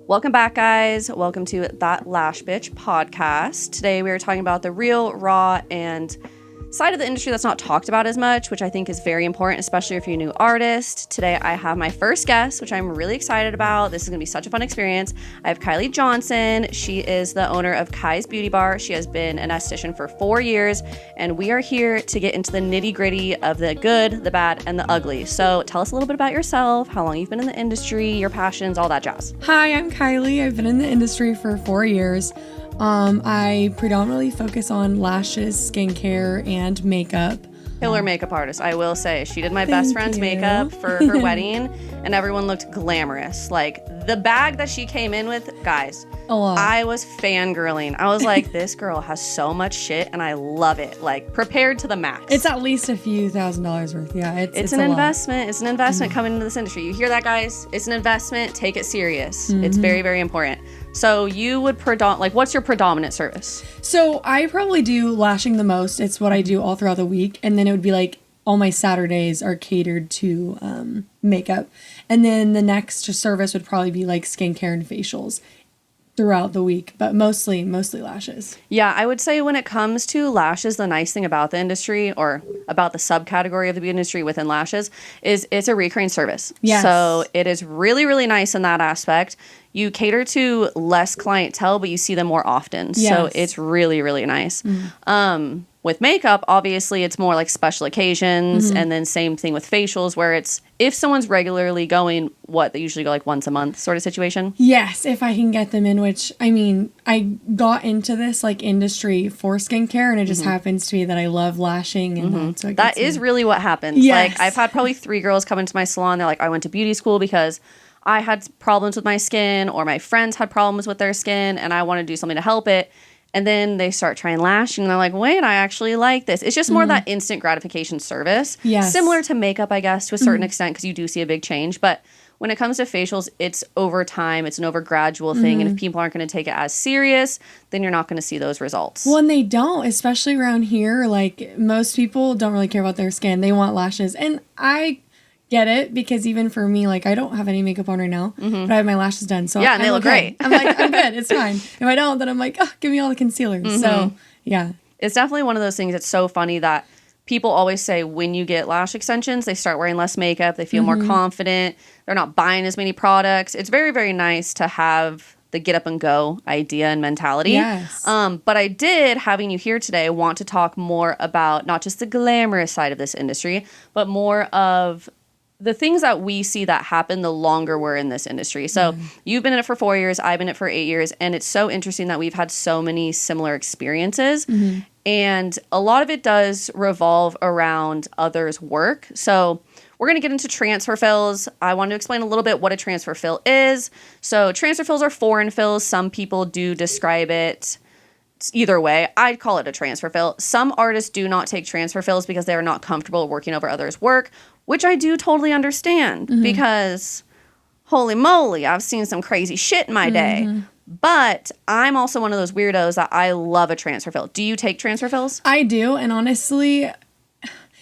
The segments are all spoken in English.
Welcome back, guys. Welcome to That Lash Bitch podcast. Today we are talking about the real, raw, and side of the industry that's not talked about as much, which I think is very important, especially if you're a new artist. Today I have my first guest, which I'm really excited about. This is going to be such a fun experience. I have Kiley Johnson. She is the owner of Kai's Beauty Bar. She has been an esthetician for 4 years, and we are here to get into the nitty-gritty of the good, the bad, and the ugly. So tell us a little bit about yourself, how long you've been in the industry, your passions, all that jazz. Hi, I'm Kiley. I've been in the industry for 4 years. I predominantly focus on lashes, skincare, and makeup. Killer makeup artist, I will say. She did my best friend's makeup for her wedding, and everyone looked glamorous. Like, the bag that she came in with, guys, A lot. I was fangirling. I was like, this girl has so much shit, and I love it. Like, prepared to the max. It's at least a few $1,000s worth. Yeah, it's an investment. It's an investment coming into this industry. You hear that, guys? It's an investment. Take it serious. It's very, very important. So you would what's your predominant service? So I probably do lashing the most. It's what I do all throughout the week. And then it would be like all my Saturdays are catered to makeup. And then the next service would probably be like skincare and facials throughout the week, but mostly lashes. Yeah, I would say when it comes to lashes, the nice thing about the industry or about the subcategory of the beauty industry within lashes is it's a recurring service. Yes. So it is really, really nice in that aspect. You cater to less clientele, but you see them more often. Yes. So it's really, really nice. With makeup, obviously, it's more like special occasions. And then same thing with facials, where it's if someone's regularly going, they usually go like once a month sort of situation. Yes, if I can get them in, which, I mean, I got into this like industry for skincare, and it just happens to be that I love lashing, and so That is really what happens. Yes. Like, I've had probably 3 girls come into my salon. They're like, I went to beauty school because I had problems with my skin, or my friends had problems with their skin, and I want to do something to help it. And then they start trying lashing, and they're like, wait, I actually like this. It's just more that instant gratification service. Yes. Similar to makeup, I guess, to a certain extent, because you do see a big change. But when it comes to facials, it's over time. It's an over gradual thing. And if people aren't going to take it as serious, then you're not going to see those results. Well, and they don't, especially around here. Like, most people don't really care about their skin. They want lashes. And I get it, because even for me, like, I don't have any makeup on right now, but I have my lashes done. So yeah, and they look great. I'm like, I'm good. It's fine. If I don't, then I'm like, oh, give me all the concealer. So, yeah. It's definitely one of those things. It's so funny that people always say when you get lash extensions, they start wearing less makeup. They feel more confident. They're not buying as many products. It's very, very nice to have the get up and go idea and mentality. Yes. But I did, having you here today, want to talk more about not just the glamorous side of this industry, but more of the things that we see that happen the longer we're in this industry. So you've been in it for 4 years, I've been in it for 8 years, and it's so interesting that we've had so many similar experiences. And a lot of it does revolve around others' work. So we're going to get into transfer fills. I want to explain a little bit what a transfer fill is. So transfer fills are foreign fills. Some people do describe it either way. I'd call it a transfer fill. Some artists do not take transfer fills because they are not comfortable working over others' work, which I do totally understand because holy moly, I've seen some crazy shit in my day. But I'm also one of those weirdos that I love a transfer fill. Do you take transfer fills? I do. And honestly,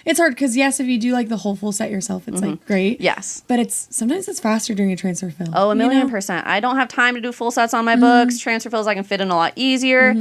it's hard because, yes, if you do like the whole full set yourself, it's like great. Yes. But sometimes it's faster doing a transfer fill. Oh, 1,000,000%. I don't have time to do full sets on my books. Transfer fills I can fit in a lot easier.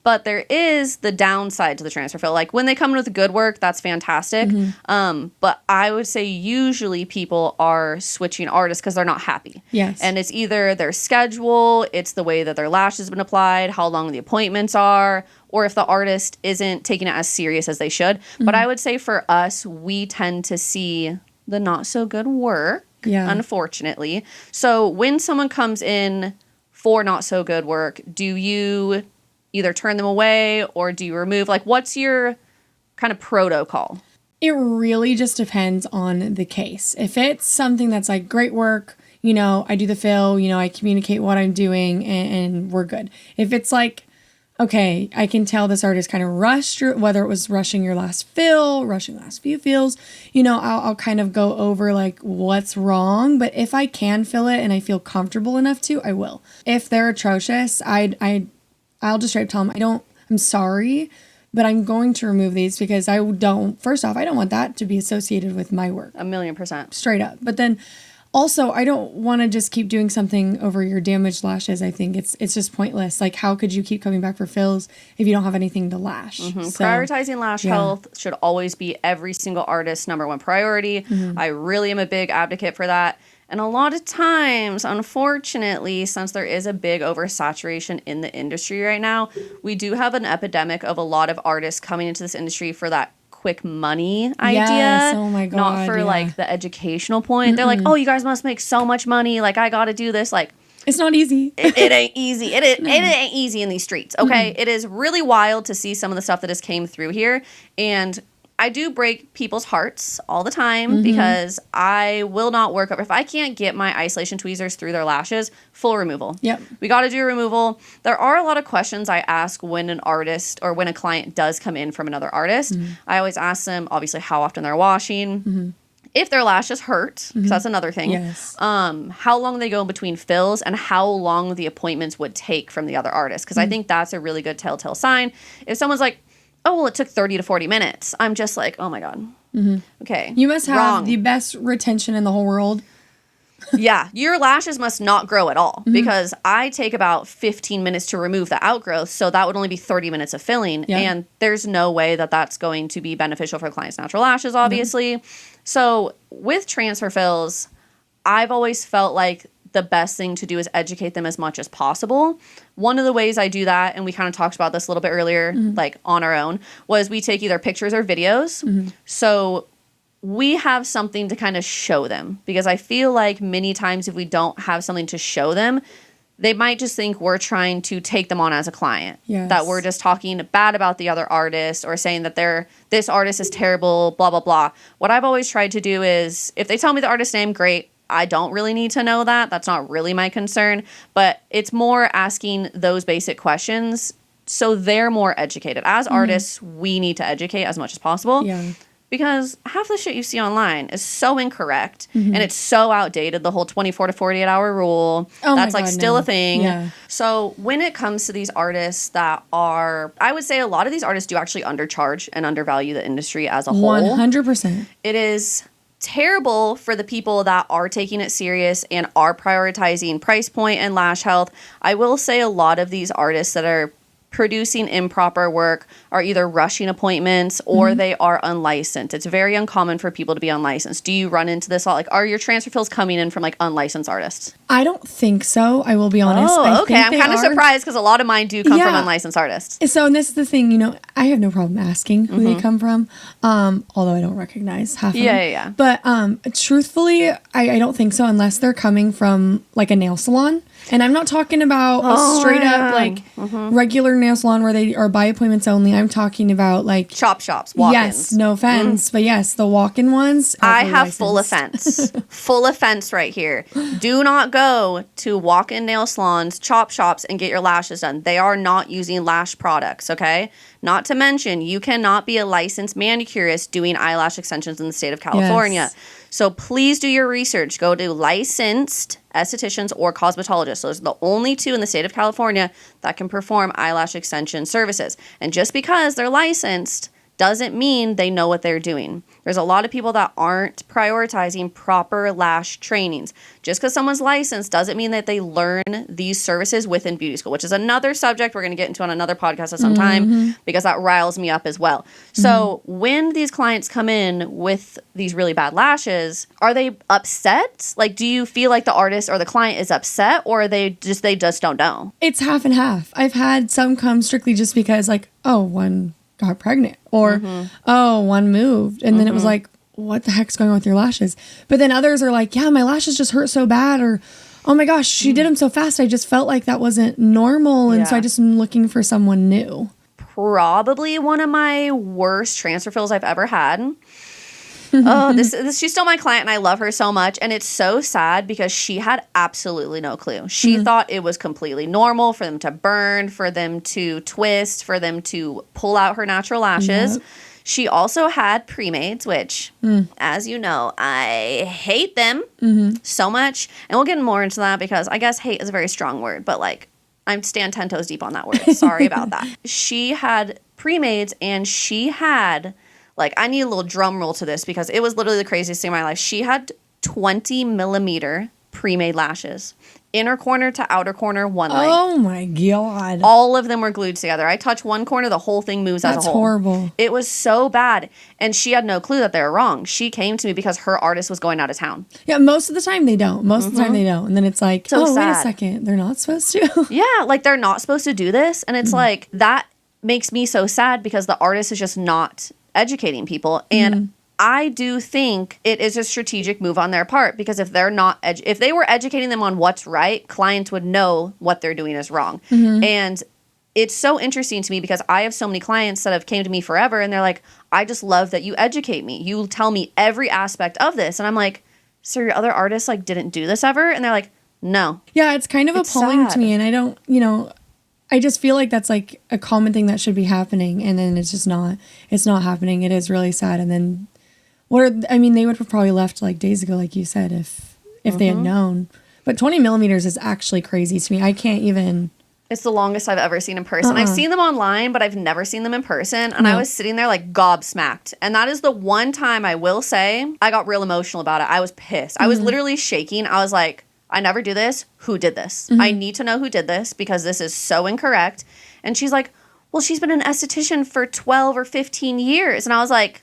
But there is the downside to the transfer fill. Like, when they come in with good work, that's fantastic. But I would say usually people are switching artists because they're not happy. Yes. And it's either their schedule, it's the way that their lash has been applied, how long the appointments are, or if the artist isn't taking it as serious as they should. But I would say for us, we tend to see the not so good work, unfortunately. So when someone comes in for not so good work, do you either turn them away or do you remove? Like, what's your kind of protocol? It really just depends on the case. If it's something that's like great work, I do the fill, I communicate what I'm doing and we're good. If it's like, okay, I can tell this artist kind of rushed, whether it was rushing your last fill, rushing the last few fills, I'll kind of go over like what's wrong. But if I can fill it and I feel comfortable enough to, I will. If they're atrocious, I'll just straight up tell them, I'm sorry, but I'm going to remove these because first off, I don't want that to be associated with my work. 1,000,000%. Straight up. But then Also, I don't want to just keep doing something over your damaged lashes. I think it's just pointless. Like, how could you keep coming back for fills if you don't have anything to lash? Mm-hmm. So, prioritizing lash health should always be every single artist's number one priority. I really am a big advocate for that. And a lot of times, unfortunately, since there is a big oversaturation in the industry right now, we do have an epidemic of a lot of artists coming into this industry for that quick money idea. Yes, oh my God, not for like the educational point. They're like, oh, you guys must make so much money. Like, I got to do this. Like, it's not easy. it ain't easy. It ain't easy in these streets. Okay. It is really wild to see some of the stuff that has came through here. And I do break people's hearts all the time because I will not work up. If I can't get my isolation tweezers through their lashes, full removal. Yep. We got to do removal. There are a lot of questions I ask when an artist or when a client does come in from another artist. I always ask them, obviously, how often they're washing. If their lashes hurt, because that's another thing. Yes. How long they go in between fills and how long the appointments would take from the other artist. Because I think that's a really good telltale sign. If someone's like, oh, well, it took 30 to 40 minutes. I'm just like, oh, my God. Okay. You must have the best retention in the whole world. Yeah. Your lashes must not grow at all because I take about 15 minutes to remove the outgrowth. So that would only be 30 minutes of filling. Yeah. And there's no way that that's going to be beneficial for the client's natural lashes, obviously. So with transfer fills, I've always felt like the best thing to do is educate them as much as possible. One of the ways I do that, and we kind of talked about this a little bit earlier, like on our own, was we take either pictures or videos. So we have something to kind of show them because I feel like many times if we don't have something to show them, they might just think we're trying to take them on as a client. Yes. That we're just talking bad about the other artist or saying that this artist is terrible, blah, blah, blah. What I've always tried to do is if they tell me the artist name, great. I don't really need to know that. That's not really my concern. But it's more asking those basic questions so they're more educated. As artists, we need to educate as much as possible. Yeah. Because half the shit you see online is so incorrect and it's so outdated. The whole 24 to 48 hour rule, that's like still a thing. Yeah. So when it comes to these artists that are, I would say a lot of these artists do actually undercharge and undervalue the industry as a whole. 100%. It is terrible for the people that are taking it serious and are prioritizing price point and lash health. I will say a lot of these artists that are producing improper work are either rushing appointments or they are unlicensed. It's very uncommon for people to be unlicensed. Do you run into this a lot? Like, are your transfer fills coming in from like unlicensed artists? I don't think so. I will be honest. Oh, okay. I'm kind of surprised because a lot of mine do come from unlicensed artists. So, and this is the thing, I have no problem asking who they come from, although I don't recognize half of them. Yeah. But truthfully, I don't think so unless they're coming from like a nail salon. And I'm not talking about a straight up like regular nail salon where they are by appointments only. I'm talking about like chop shops, walk-ins. Yes, no offense, but yes, the walk-in ones. I have full offense. Full offense right here. Do not go to walk-in nail salons, chop shops, and get your lashes done. They are not using lash products, okay? Not to mention, you cannot be a licensed manicurist doing eyelash extensions in the state of California. Yes. So please do your research. Go to licensed estheticians or cosmetologists. Those are the only two in the state of California that can perform eyelash extension services. And just because they're licensed doesn't mean they know what they're doing. There's a lot of people that aren't prioritizing proper lash trainings. Just because someone's licensed doesn't mean that they learn these services within beauty school, which is another subject we're going to get into on another podcast at some time because that riles me up as well. So when these clients come in with these really bad lashes, are they upset? Like, do you feel like the artist or the client is upset, or are they just don't know? It's half and half. I've had some come strictly just because like, oh, one got pregnant or one moved, and then it was like, what the heck's going on with your lashes? But then others are like, yeah, my lashes just hurt so bad, or oh my gosh, she did them so fast, I just felt like that wasn't normal, and so I just am looking for someone new. Probably one of my worst transfer fills I've ever had. She's still my client and I love her so much, and it's so sad because she had absolutely no clue. She thought it was completely normal for them to burn, for them to twist, for them to pull out her natural lashes. Yep. She also had pre-mades, which, as you know, I hate them so much. And we'll get more into that because I guess hate is a very strong word, but like, I'm stand 10 toes deep on that word. Sorry about that. She had pre-mades, and she had, like, I need a little drum roll to this because it was literally the craziest thing in my life. She had 20 millimeter pre-made lashes. Inner corner to outer corner, one length. Oh my God. All of them were glued together. I touch one corner, the whole thing moves as a whole. That's horrible. It was so bad. And she had no clue that they were wrong. She came to me because her artist was going out of town. Yeah, most of the time they don't. Most of the time they don't. And then it's like, So wait a sad. second. They're not supposed to. Yeah, like they're not supposed to do this. And it's like, that makes me so sad because the artist is just not educating people. And I do think it is a strategic move on their part because if they're not, if they were educating them on what's right, clients would know what they're doing is wrong. And it's so interesting to me because I have so many clients that have came to me forever and they're like, I just love that you educate me. You tell me every aspect of this. And I'm like, so your other artists like didn't do this ever? And they're like, no. Yeah, it's kind of appalling to me. And I don't, I just feel like that's like a common thing that should be happening. And then it's just not, it's not happening. It is really sad. And then they would have probably left like days ago, like you said, if they had known. But 20 millimeters is actually crazy to me. I can't even. It's the longest I've ever seen in person. I've seen them online, but I've never seen them in person. And I was sitting there like gobsmacked. And that is the one time I will say I got real emotional about it. I was pissed. I was literally shaking. I was like, I never do this. Who did this? I need to know who did this because this is so incorrect. And she's like, well, she's been an esthetician for 12 or 15 years. And I was like,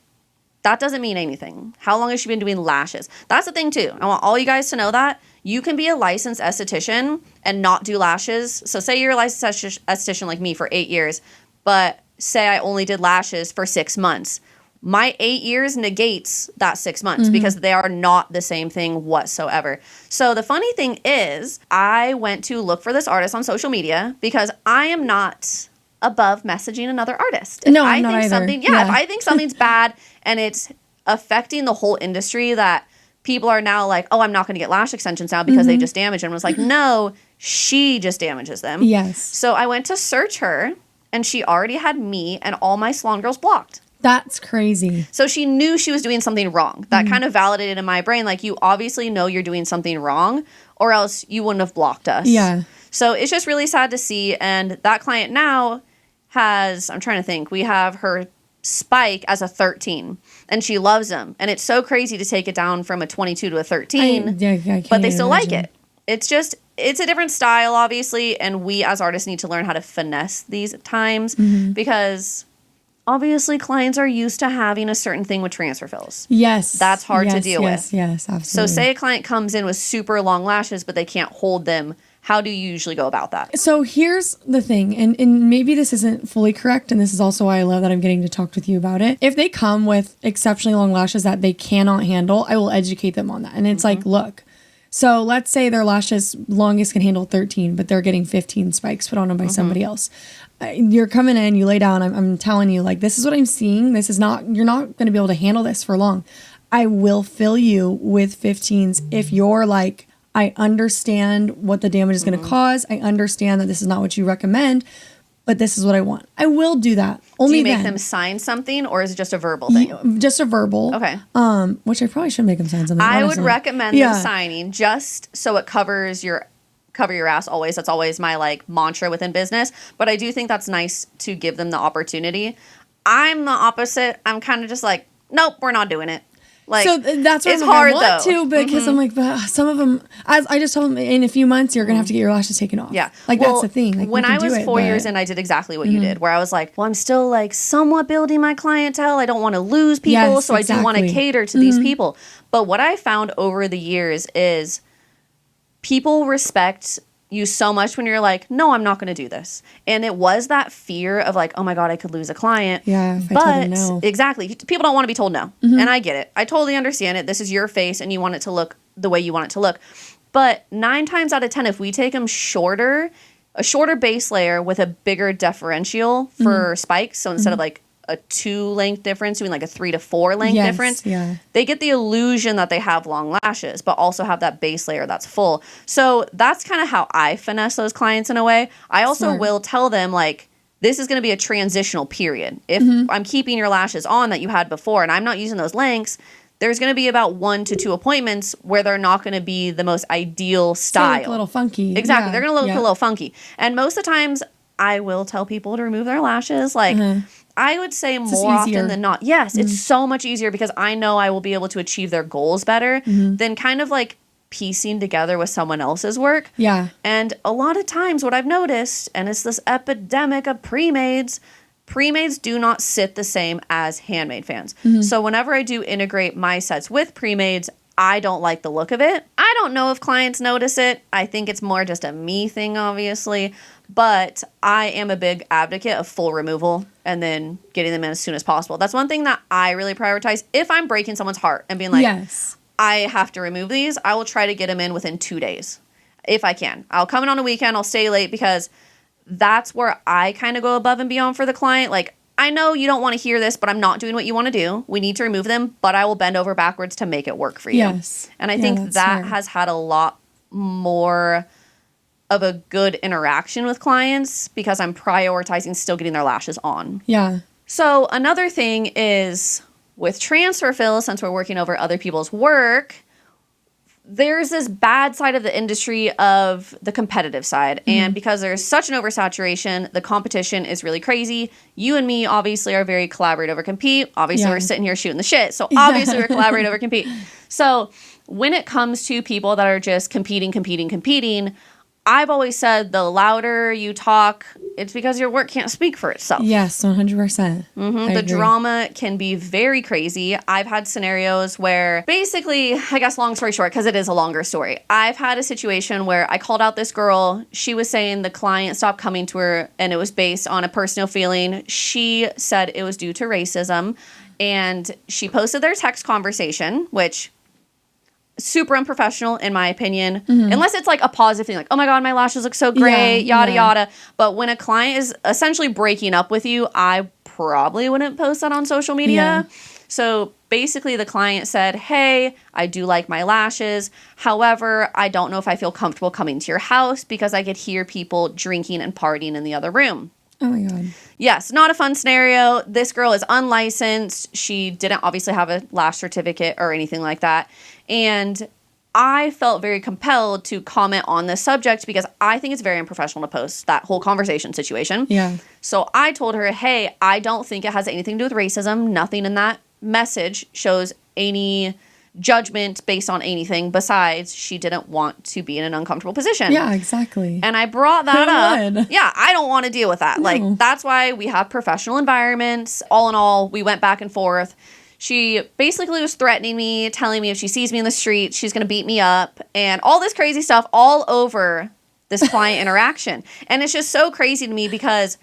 that doesn't mean anything. How long has she been doing lashes? That's the thing too. I want all you guys to know that you can be a licensed esthetician and not do lashes. So say you're a licensed esthetician like me for 8 years, but say I only did lashes for 6 months. My 8 years negates that 6 months because they are not the same thing whatsoever. So the funny thing is I went to look for this artist on social media because I am not above messaging another artist. No, I'm not either. If I think something's bad and it's affecting the whole industry that people are now like, oh, I'm not going to get lash extensions now because they just damaged them. I was like, no, she just damages them. Yes. So I went to search her and she already had me and all my salon girls blocked. That's crazy. So she knew she was doing something wrong. That kind of validated in my brain, like, you obviously know you're doing something wrong or else you wouldn't have blocked us. Yeah. So it's just really sad to see. And that client now has, I'm trying to think, we have her spike as a 13 and she loves them. And it's so crazy to take it down from a 22 to a 13, but they still like it. It's just, it's a different style, obviously. And we as artists need to learn how to finesse these times because obviously clients are used to having a certain thing with transfer fills. Yes. That's hard to deal with. Yes, absolutely. So say a client comes in with super long lashes, but they can't hold them. How do you usually go about that? So here's the thing, and maybe this isn't fully correct, and this is also why I love that I'm getting to talk with you about it. If they come with exceptionally long lashes that they cannot handle, I will educate them on that. And it's like, look, so let's say their lashes longest can handle 13, but they're getting 15 spikes put on them by somebody else. You're coming in, you lay down, I'm telling you, like, this is what I'm seeing. This is not, you're not going to be able to handle this for long. I will fill you with 15s if you're like, I understand what the damage is going to cause. I understand that this is not what you recommend, but this is what I want. I will do that. Only do you make then. them sign something or is it just a verbal thing? Just a verbal. Okay. Which I probably should make them sign something. I honestly. would recommend them signing just so it covers cover your ass always. That's always my like mantra within business. But I do think that's nice to give them the opportunity. I'm the opposite. I'm kind of just like, nope, we're not doing it. Like, so that's what it's I'm hard want though. to because I'm like, but some of them, as I just told them, in a few months you're gonna have to get your lashes taken off. Yeah, like that's the thing. Like, when I was 4 years in, I did exactly what you did, where I was like, well, I'm still like somewhat building my clientele. I don't want to lose people, so I do want to cater to these people. But what I found over the years is people respect you so much when you're like, no, I'm not going to do this. And it was that fear of like, oh my God, I could lose a client. Yeah, if I told them no. Exactly. People don't want to be told no. And I get it. I totally understand it. This is your face and you want it to look the way you want it to look. But 9 times out of 10, if we take them shorter, a shorter base layer with a bigger differential for spikes, so instead of like a 2 length difference, doing like a 3 to 4 length difference, they get the illusion that they have long lashes, but also have that base layer that's full. So that's kind of how I finesse those clients in a way. I also will tell them like, this is going to be a transitional period. If I'm keeping your lashes on that you had before and I'm not using those lengths, there's going to be about 1 to 2 appointments where they're not going to be the most ideal style. They look a little funky. Exactly. They're going to look a little funky. And most of the times I will tell people to remove their lashes. Like, I would say more often than not. Yes, Mm-hmm. it's so much easier because I know I will be able to achieve their goals better than kind of like piecing together with someone else's work. Yeah. And a lot of times what I've noticed, and it's this epidemic of pre-mades do not sit the same as handmade fans. So whenever I do integrate my sets with pre-mades, I don't like the look of it. I don't know if clients notice it. I think it's more just a me thing, obviously. But I am a big advocate of full removal and then getting them in as soon as possible. That's one thing that I really prioritize. If I'm breaking someone's heart and being like, Yes. I have to remove these, I will try to get them in within 2 days. If I can. I'll come in on a weekend. I'll stay late because that's where I kind of go above and beyond for the client. Like, I know you don't want to hear this, but I'm not doing what you want to do. We need to remove them, but I will bend over backwards to make it work for you. Yes. And I think that has had a lot more of a good interaction with clients because I'm prioritizing still getting their lashes on. Yeah. So another thing is with transfer fill, since we're working over other people's work, there's this bad side of the industry of the competitive side. And because there's such an oversaturation, the competition is really crazy. You and me obviously are very collaborate over compete. Obviously, we're sitting here shooting the shit. So obviously, we're collaborate over compete. So when it comes to people that are just competing, I've always said the louder you talk, it's because your work can't speak for itself. Yes, 100%. The drama can be very crazy. I've had scenarios where basically, I guess long story short, because it is a longer story, I've had a situation where I called out this girl. She was saying the client stopped coming to her and it was based on a personal feeling. She said it was due to racism. And she posted their text conversation, which super unprofessional in my opinion, unless it's like a positive thing, like, oh my God, my lashes look so great, yada, yada. But when a client is essentially breaking up with you, I probably wouldn't post that on social media. So basically the client said, hey, I do like my lashes. However, I don't know if I feel comfortable coming to your house because I could hear people drinking and partying in the other room. Oh my God. Yes, not a fun scenario. This girl is unlicensed. She didn't obviously have a lash certificate or anything like that. And I felt very compelled to comment on this subject because I think it's very unprofessional to post that whole conversation situation. Yeah. So I told her, hey, I don't think it has anything to do with racism. Nothing in that message shows any judgment based on anything besides she didn't want to be in an uncomfortable position. Yeah, exactly. And I brought that up. Would? Yeah, I don't want to deal with that. No. Like, that's why we have professional environments. All in all, we went back and forth. She basically was threatening me, telling me if she sees me in the street, she's going to beat me up, and all this crazy stuff all over this client interaction. And it's just so crazy to me because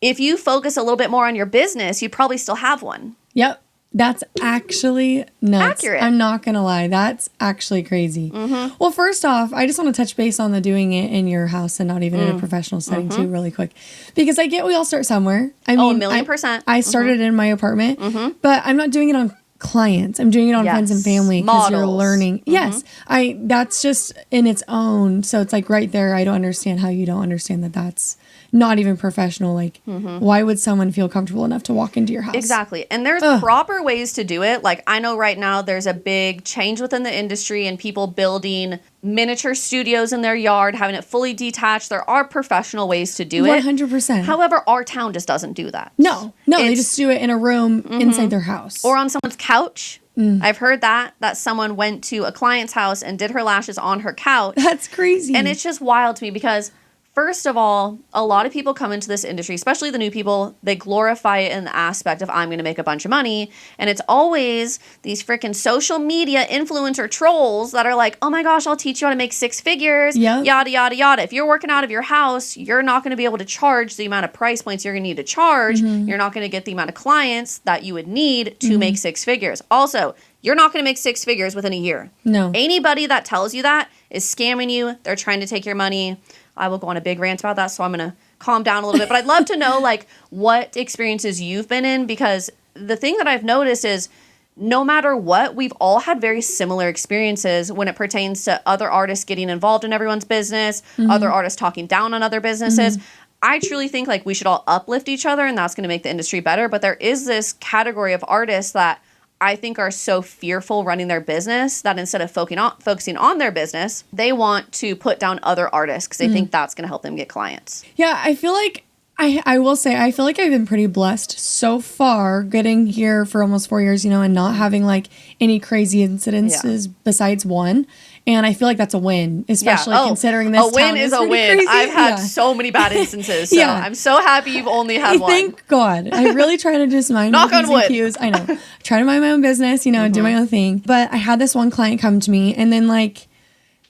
if you focus a little bit more on your business, you'd probably still have one. Yep. That's actually nuts. Accurate. I'm not going to lie. That's actually crazy. Well, first off, I just want to touch base on the doing it in your house and not even in a professional setting too, really quick. Because I get we all start somewhere. I mean, 1,000,000%. I started in my apartment, but I'm not doing it on clients. I'm doing it on friends and family because you're learning. Yes. That's just in its own. So it's like right there. I don't understand how you don't understand that that's not even professional. Like, why would someone feel comfortable enough to walk into your house? Exactly. And there's proper ways to do it. Like, I know right now there's a big change within the industry and people building miniature studios in their yard, having it fully detached. There are professional ways to do it. 100%. However, our town just doesn't do that. No, they just do it in a room inside their house. Or on someone's couch. I've heard that someone went to a client's house and did her lashes on her couch. That's crazy. And it's just wild to me because first of all, a lot of people come into this industry, especially the new people, they glorify it in the aspect of I'm going to make a bunch of money. And it's always these freaking social media influencer trolls that are like, oh my gosh, I'll teach you how to make 6 figures, yada, yada, yada. If you're working out of your house, you're not going to be able to charge the amount of price points you're going to need to charge. You're not going to get the amount of clients that you would need to make 6 figures. Also, you're not going to make 6 figures within a year. No. Anybody that tells you that is scamming you. They're trying to take your money. I will go on a big rant about that, so I'm going to calm down a little bit. But I'd love to know, like, what experiences you've been in, because the thing that I've noticed is no matter what, we've all had very similar experiences when it pertains to other artists getting involved in everyone's business, other artists talking down on other businesses. I truly think, like, we should all uplift each other, and that's going to make the industry better. But there is this category of artists that I think are so fearful running their business that instead of focusing on their business, they want to put down other artists because they think that's going to help them get clients. Yeah, I feel like I will say, I feel like I've been pretty blessed so far getting here for almost 4 years, and not having like any crazy incidences besides one. And I feel like that's a win, especially considering this a win is a win. crazy. I've had so many bad instances. So I'm so happy you've only had one. Thank God. I really try to just mind my P's and Q's. I know. Try to mind my own business, do my own thing. But I had this one client come to me, and then like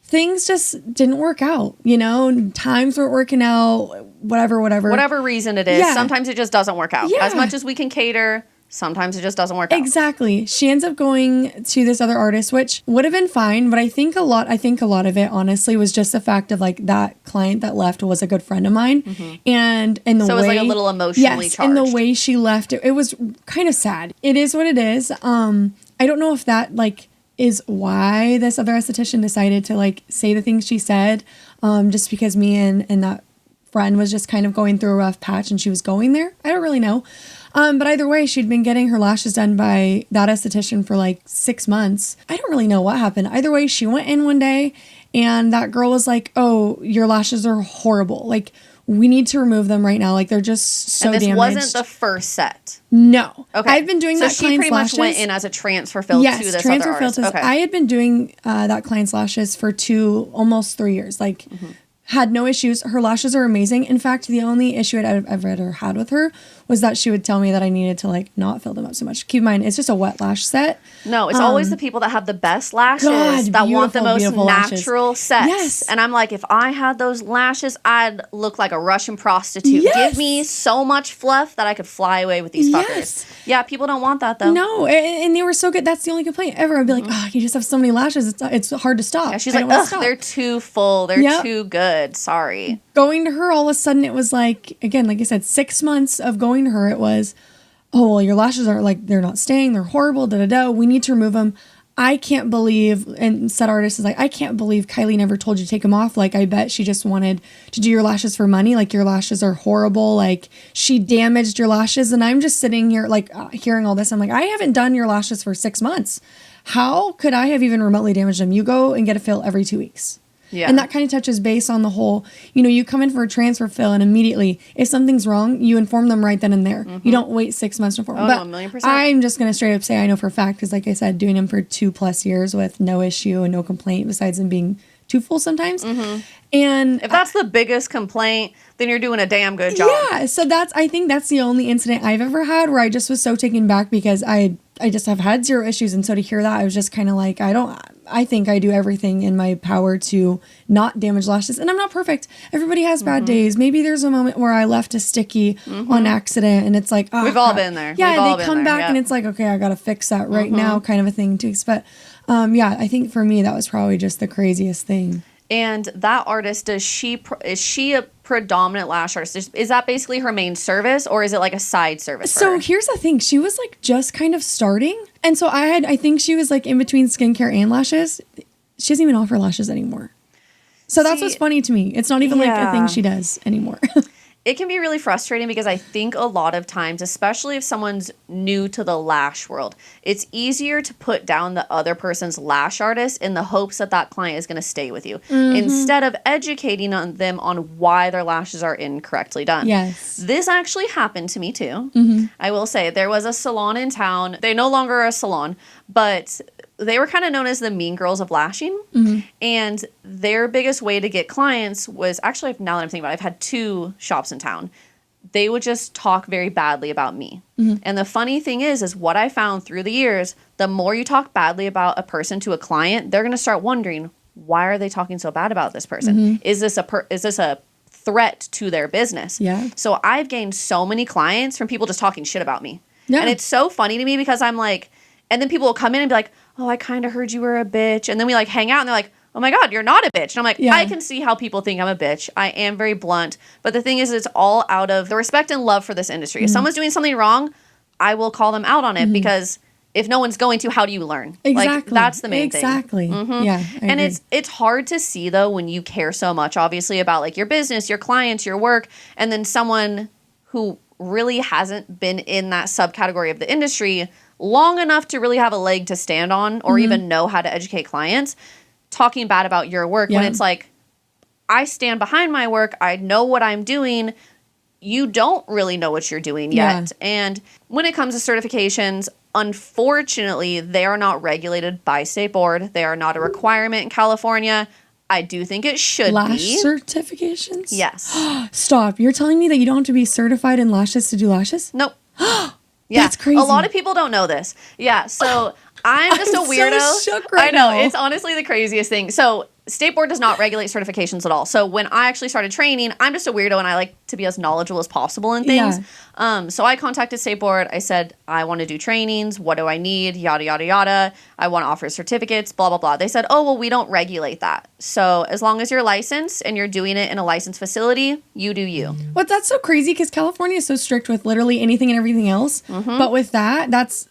things just didn't work out, times weren't working out, whatever reason it is. Sometimes it just doesn't work out. As much as we can cater, sometimes it just doesn't work out. Exactly. She ends up going to this other artist, which would have been fine, but I think a lot of it honestly was just the fact of like that client that left was a good friend of mine. And the way, so it was like a little emotionally charged. And the way she left it was kind of sad. It is what it is. I don't know if that like is why this other esthetician decided to like say the things she said, just because me and that friend was just kind of going through a rough patch and she was going there. I don't really know. But either way, she'd been getting her lashes done by that esthetician for like 6 months. I don't really know what happened. Either way, she went in one day and that girl was like, "Oh, your lashes are horrible. Like, we need to remove them right now. Like, they're just so damaged." And this wasn't the first set. No. Okay. I've been doing that client's lashes. So she pretty much went in as a transfer fill to this transfer other artist. Okay. I had been doing that client's lashes for almost 3 years. Like, had no issues. Her lashes are amazing. In fact, the only issue I've ever had with her was that she would tell me that I needed to like not fill them up so much. Keep in mind, it's just a wet lash set. No, it's always the people that have the best lashes that want the most natural sets. Yes. And I'm like, if I had those lashes, I'd look like a Russian prostitute. Yes. Give me so much fluff that I could fly away with these fuckers. Yes. Yeah, people don't want that though. No, and they were so good. That's the only complaint ever. I'd be like, "Oh, you just have so many lashes. It's hard to stop." Yeah, she's like, "Ugh, they're too full. They're too good. Sorry." Going to her, all of a sudden, it was like, again, like I said, 6 months of going to her, it was, "Oh, well, your lashes are like, they're not staying. They're horrible. We need to remove them." I can't believe, and said artist is like, "I can't believe Kiley never told you to take them off. Like, I bet she just wanted to do your lashes for money. Like, your lashes are horrible. Like, she damaged your lashes." And I'm just sitting here, like, hearing all this. I'm like, I haven't done your lashes for 6 months. How could I have even remotely damaged them? You go and get a fill every 2 weeks. Yeah. And that kind of touches base on the whole, you come in for a transfer fill and immediately, if something's wrong, you inform them right then and there. You don't wait 6 months to inform them. But no, 1,000,000%. I'm just going to straight up say I know for a fact, because like I said, doing them for 2+ years with no issue and no complaint besides them being too full sometimes. And if that's the biggest complaint, then you're doing a damn good job. Yeah. So I think that's the only incident I've ever had where I just was so taken back, because I just have had zero issues. And so to hear that, I was just kind of like, I think I do everything in my power to not damage lashes. And I'm not perfect. Everybody has bad days. Maybe there's a moment where I left a sticky on accident and it's like, oh, we've all been there. Yeah, they come back and it's like, okay, I got to fix that right now, kind of a thing too. But I think for me, that was probably just the craziest thing. And that artist, is she a predominant lash artist? Is that basically her main service, or is it like a side service for her? Here's the thing. She was like just kind of starting. And so I think she was like in between skincare and lashes. She doesn't even offer lashes anymore. So that's what's funny to me. It's not even like a thing she does anymore. It can be really frustrating because I think a lot of times, especially if someone's new to the lash world, it's easier to put down the other person's lash artist in the hopes that that client is going to stay with you instead of educating them on why their lashes are incorrectly done. Yes. This actually happened to me too. I will say there was a salon in town. They no longer are a salon, but they were kind of known as the mean girls of lashing. And their biggest way to get clients was, actually, now that I'm thinking about it, I've had 2 shops in town. They would just talk very badly about me. And the funny thing is what I found through the years, the more you talk badly about a person to a client, they're going to start wondering, why are they talking so bad about this person? Is this a threat to their business? Yeah. So I've gained so many clients from people just talking shit about me. Yeah. And it's so funny to me because I'm like, and then people will come in and be like, "Oh, I kind of heard you were a bitch." And then we like hang out and they're like, "Oh my God, you're not a bitch." And I'm like, I can see how people think I'm a bitch. I am very blunt. But the thing is, it's all out of the respect and love for this industry. If someone's doing something wrong, I will call them out on it because if no one's going to, how do you learn? Exactly. Like, that's the main thing. Exactly. Yeah. And it's hard to see though when you care so much, obviously, about like your business, your clients, your work, and then someone who really hasn't been in that subcategory of the industry long enough to really have a leg to stand on or even know how to educate clients, talking bad about your work when it's like, I stand behind my work. I know what I'm doing. you don't really know what you're doing yet. Yeah. And when it comes to certifications, unfortunately, they are not regulated by state board. They are not a requirement in California. I do think it should Lash be. certifications? Yes. Stop. You're telling me that you don't have to be certified in lashes to do lashes? Nope. Yeah. That's crazy. A lot of people don't know this. Yeah. So I'm just a weirdo. So shook right I know. now. It's honestly the craziest thing. So state board does not regulate certifications at all. So when I actually started training, I'm just a weirdo and I like to be as knowledgeable as possible in things. So I contacted state board. I said, I want to do trainings. What do I need? Yada, yada, yada. I want to offer certificates, blah, blah, blah. They said, oh, well, we don't regulate that. So as long as you're licensed and you're doing it in a licensed facility, you do you. Well, that's so crazy because California is so strict with literally anything and everything else. But with that, that's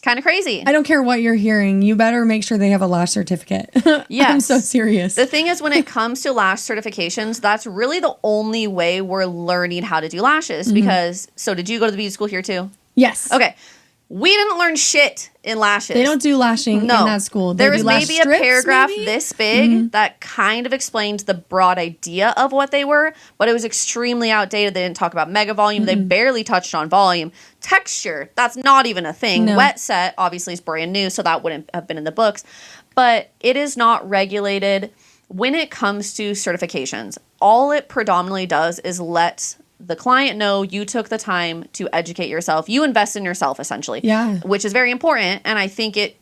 kind of crazy. I don't care what you're hearing. You better make sure they have a lash certificate. Yes. I'm so serious. The thing is, when it comes to lash certifications, that's really the only way we're learning how to do lashes. Because, so did you go to the beauty school here too? Yes. Okay. We didn't learn shit in lashes. They don't do lashing in that school. There do was lash maybe a strips, paragraph maybe? this big that kind of explains the broad idea of what they were, but it was extremely outdated. They didn't talk about mega volume. They barely touched on volume. Texture, that's not even a thing. No. Wet set, obviously, is brand new, so that wouldn't have been in the books. But it is not regulated when it comes to certifications. All it predominantly does is let the client know you took the time to educate yourself. You invest in yourself, essentially. Yeah. Which is very important, and I think it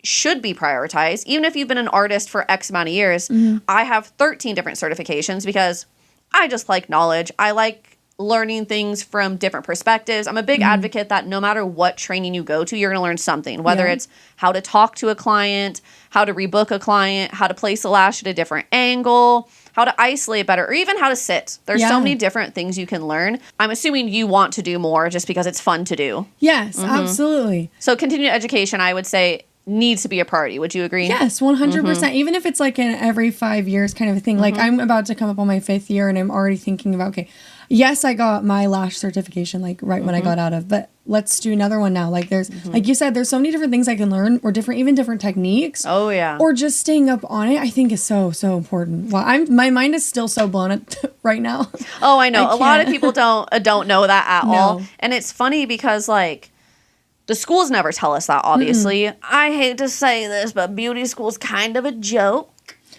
should be prioritized. Even if you've been an artist for X amount of years, I have 13 different certifications because I just like knowledge. I like learning things from different perspectives. I'm a big advocate that no matter what training you go to, you're going to learn something, whether it's how to talk to a client, how to rebook a client, how to place a lash at a different angle, how to isolate better, or even how to sit. There's so many different things you can learn. I'm assuming you want to do more just because it's fun to do. Yes, absolutely. So continued education, I would say, needs to be a priority. Would you agree? Yes, 100%. Even if it's like an every 5 years kind of a thing. Like I'm about to come up on my 5th year and I'm already thinking about, okay, yes, I got my lash certification like right when I got out of, but let's do another one now. Like there's, like you said, there's so many different things I can learn or even different techniques. Oh yeah. Or just staying up on it, I think is so important. Well, my mind is still so blown right now. Oh, I know. A lot of people don't know that at all. And it's funny because like the schools never tell us that, obviously. I hate to say this, but beauty school's kind of a joke.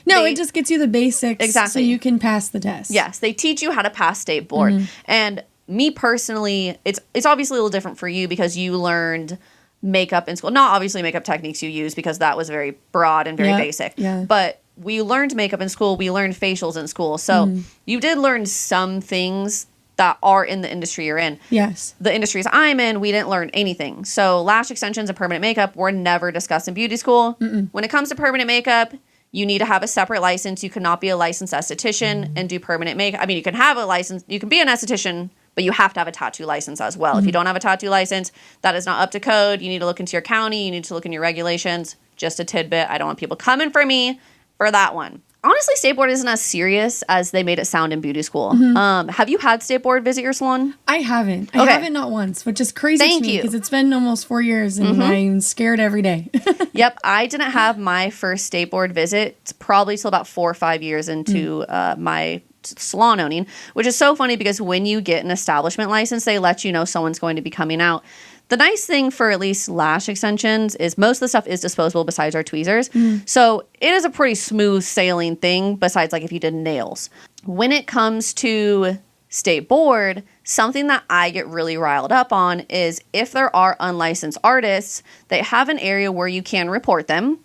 No, it just gets you the basics exactly so you can pass the test. Yes, they teach you how to pass state board. And me personally, it's obviously a little different for you because you learned makeup in school. Not obviously makeup techniques you use because that was very broad and very basic. Yeah. But we learned makeup in school. We learned facials in school. So you did learn some things that are in the industry you're in. Yes. The industries I'm in, we didn't learn anything. So lash extensions and permanent makeup were never discussed in beauty school. When it comes to permanent makeup, you need to have a separate license. You cannot be a licensed esthetician and do permanent makeup. I mean, you can have a license. You can be an esthetician, but you have to have a tattoo license as well. If you don't have a tattoo license, that is not up to code. You need to look into your county. You need to look in your regulations. Just a tidbit. I don't want people coming for me for that one. Honestly, state board isn't as serious as they made it sound in beauty school. Have you had state board visit your salon? I haven't. I haven't, not once, which is crazy to me because it's been almost 4 years and I'm scared every day. Yep. I didn't have my first state board visit probably till about 4 or 5 years into my salon owning, which is so funny because when you get an establishment license, they let you know someone's going to be coming out. The nice thing for at least lash extensions is most of the stuff is disposable besides our tweezers. So it is a pretty smooth sailing thing besides like if you did nails. When it comes to state board, something that I get really riled up on is if there are unlicensed artists, they have an area where you can report them.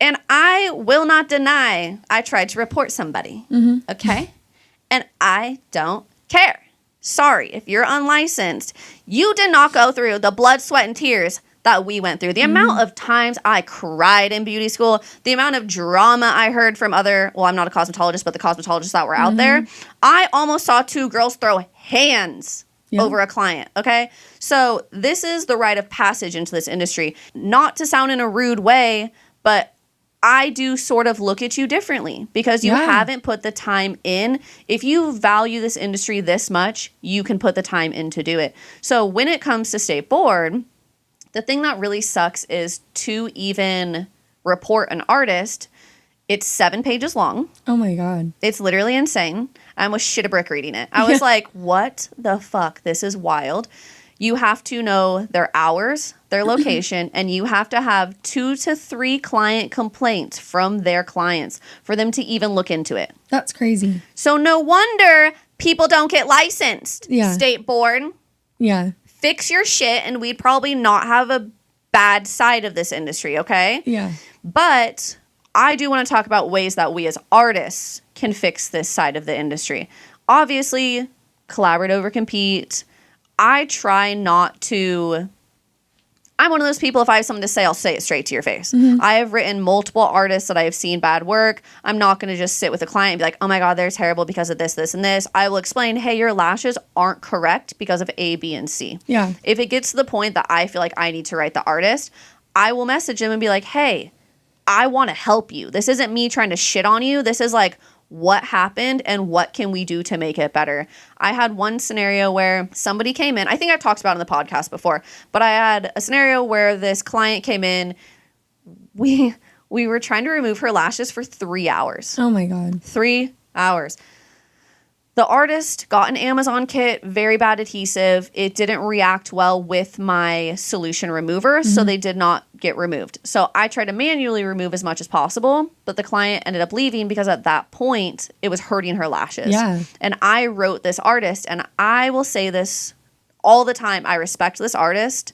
And I will not deny I tried to report somebody. Okay? And I don't care. Sorry, if you're unlicensed, you did not go through the blood, sweat, and tears that we went through. The amount of times I cried in beauty school, the amount of drama I heard from other, well, I'm not a cosmetologist, but the cosmetologists that were out there, I almost saw 2 girls throw hands over a client, okay? So this is the rite of passage into this industry. Not to sound in a rude way, but I do sort of look at you differently because you haven't put the time in. If you value this industry this much, you can put the time in to do it. So when it comes to state board, the thing that really sucks is to even report an artist, It's 7 pages long. Oh my God. It's literally insane. I almost shit a brick reading it. I was like, what the fuck? This is wild. You have to know their hours, their location, and you have to have 2 to 3 client complaints from their clients for them to even look into it. That's crazy. So no wonder people don't get licensed. Yeah. State board. Yeah. Fix your shit and we'd probably not have a bad side of this industry, okay? Yeah. But I do want to talk about ways that we as artists can fix this side of the industry. Obviously, collaborate over compete. I try not to... I'm one of those people, if I have something to say, I'll say it straight to your face. Mm-hmm. I have written multiple artists that I have seen bad work. I'm not going to just sit with a client and be like, oh my God, they're terrible because of this, this, and this. I will explain, hey, your lashes aren't correct because of A, B, and C. Yeah. If it gets to the point that I feel like I need to write the artist, I will message him and be like, hey, I want to help you. This isn't me trying to shit on you. This is like, what happened and what can we do to make it better? I had one scenario where somebody came in. I think I've talked about it in the podcast before, but I had a scenario where this client came in. We were trying to remove her lashes for 3 hours. Oh my God. 3 hours. The artist got an Amazon kit, very bad adhesive. It didn't react well with my solution remover, so they did not get removed. So I tried to manually remove as much as possible, but the client ended up leaving because at that point, it was hurting her lashes. Yeah. And I wrote this artist, and I will say this all the time. I respect this artist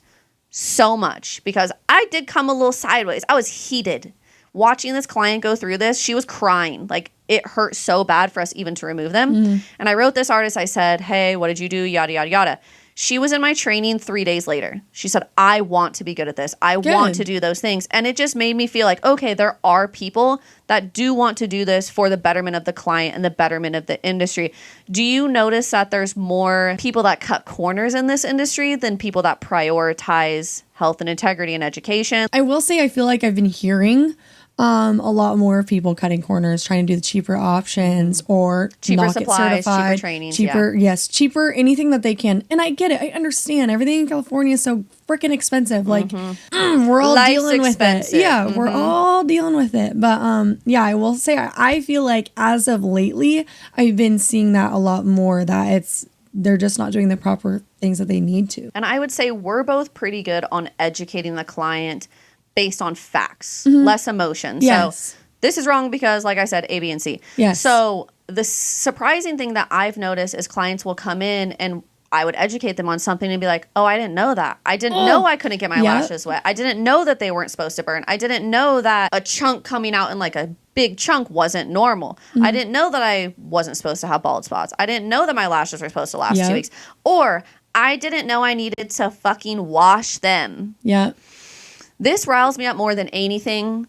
so much because I did come a little sideways. I was heated. Watching this client go through this, she was crying. Like, it hurt so bad for us even to remove them. And I wrote this artist, I said, hey, what did you do? Yada, yada, yada. She was in my training 3 days later. She said, I want to be good at this. I want to do those things. And it just made me feel like, okay, there are people that do want to do this for the betterment of the client and the betterment of the industry. Do you notice that there's more people that cut corners in this industry than people that prioritize health and integrity and education? I will say I feel like I've been hearing a lot more people cutting corners, trying to do the cheaper options or cheaper not supplies, get certified, cheaper trainings, cheaper, anything that they can. And I get it. I understand. Everything in California is so freaking expensive. Like, we're all Life's dealing expensive. with it. Yeah, we're all dealing with it. But yeah, I will say I feel like as of lately, I've been seeing that a lot more, that they're just not doing the proper things that they need to. And I would say we're both pretty good on educating the client based on facts, less emotion. Yes. So this is wrong because, like I said, A, B, and C. Yes. So the surprising thing that I've noticed is clients will come in and I would educate them on something and be like, oh, I didn't know that. I didn't know I couldn't get my lashes wet. I didn't know that they weren't supposed to burn. I didn't know that a chunk coming out in like a big chunk wasn't normal. I didn't know that I wasn't supposed to have bald spots. I didn't know that my lashes were supposed to last 2 weeks. Or I didn't know I needed to fucking wash them. Yeah. This riles me up more than anything.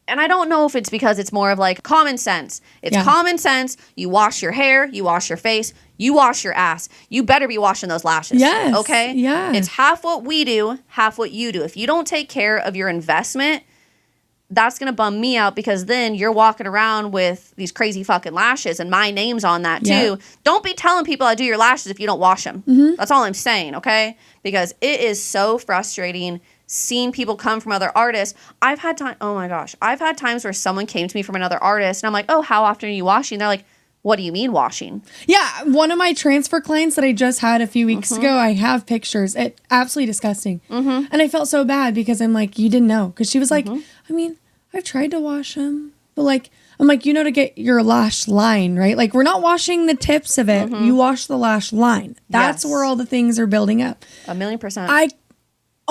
And I don't know if it's because it's more of like common sense. It's common sense. You wash your hair, you wash your face, you wash your ass. You better be washing those lashes. Yes. Okay? Yeah. It's half what we do, half what you do. If you don't take care of your investment, that's going to bum me out because then you're walking around with these crazy fucking lashes and my name's on that too. Yeah. Don't be telling people I do your lashes if you don't wash them. That's all I'm saying, okay? Because it is so frustrating seeing people come from other artists. I've had times where someone came to me from another artist and I'm like, oh, how often are you washing? They're like, what do you mean washing? Yeah, one of my transfer clients that I just had a few weeks ago, I have pictures. It absolutely disgusting. And I felt so bad because I'm like, you didn't know. Because she was like, I mean, I've tried to wash them. But like, I'm like, you know, to get your lash line, right? Like, we're not washing the tips of it. You wash the lash line. That's where all the things are building up. 1,000,000%.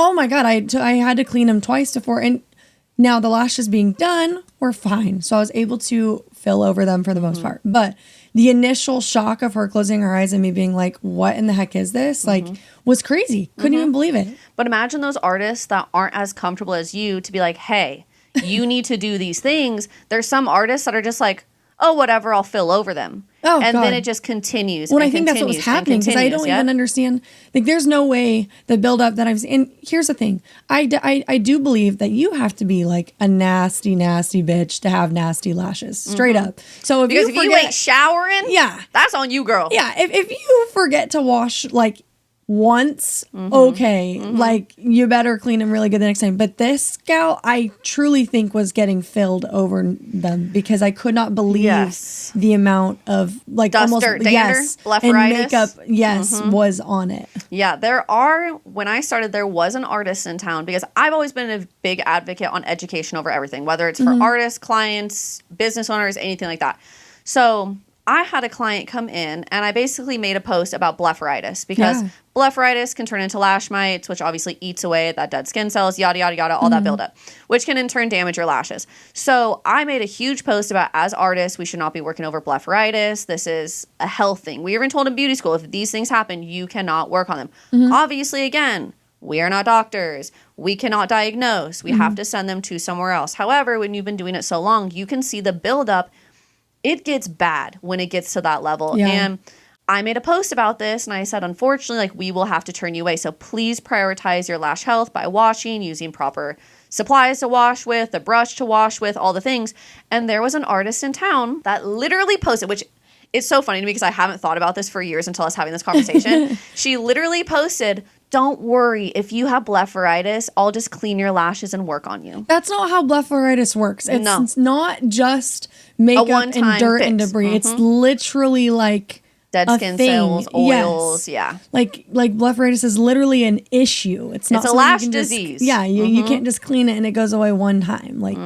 Oh my God, I had to clean them twice before. And now the lashes being done were fine. So I was able to fill over them for the most part. But the initial shock of her closing her eyes and me being like, what in the heck is this? Like, was crazy. Couldn't even believe it. But imagine those artists that aren't as comfortable as you to be like, hey, you need to do these things. There's some artists that are just like, oh, whatever, I'll fill over them. Oh, and God. then it just continues. Well, I think that's what was happening because I don't even understand. Like, there's no way the buildup that I've seen. And here's the thing. I do believe that you have to be like a nasty, nasty bitch to have nasty lashes. Straight up. So if you ain't showering, that's on you, girl. Yeah. If you forget to wash like once, okay, like you better clean them really good the next time. But this gal, I truly think was getting filled over them because I could not believe the amount of like dust, almost dirt, dander, and makeup, was on it. Yeah, when I started, there was an artist in town because I've always been a big advocate on education over everything, whether it's for artists, clients, business owners, anything like that. So I had a client come in and I basically made a post about blepharitis because blepharitis can turn into lash mites, which obviously eats away at that dead skin cells, yada, yada, yada, all that buildup, which can in turn damage your lashes. So I made a huge post about, as artists, we should not be working over blepharitis. This is a health thing. We were even told in beauty school, if these things happen, you cannot work on them. Obviously, again, we are not doctors. We cannot diagnose. We have to send them to somewhere else. However, when you've been doing it so long, you can see the buildup. It gets bad when it gets to that level. Yeah. And I made a post about this and I said, unfortunately, like we will have to turn you away. So please prioritize your lash health by washing, using proper supplies to wash with, a brush to wash with, all the things. And there was an artist in town that literally posted, which is so funny to me because I haven't thought about this for years until I was having this conversation. She literally posted, don't worry, if you have blepharitis, I'll just clean your lashes and work on you. That's not how blepharitis works. It's not just makeup and dirt and debris. It's literally like dead skin cells, oils, Like blepharitis is literally an issue. It's not a lash disease. You can't just clean it and it goes away one time. Like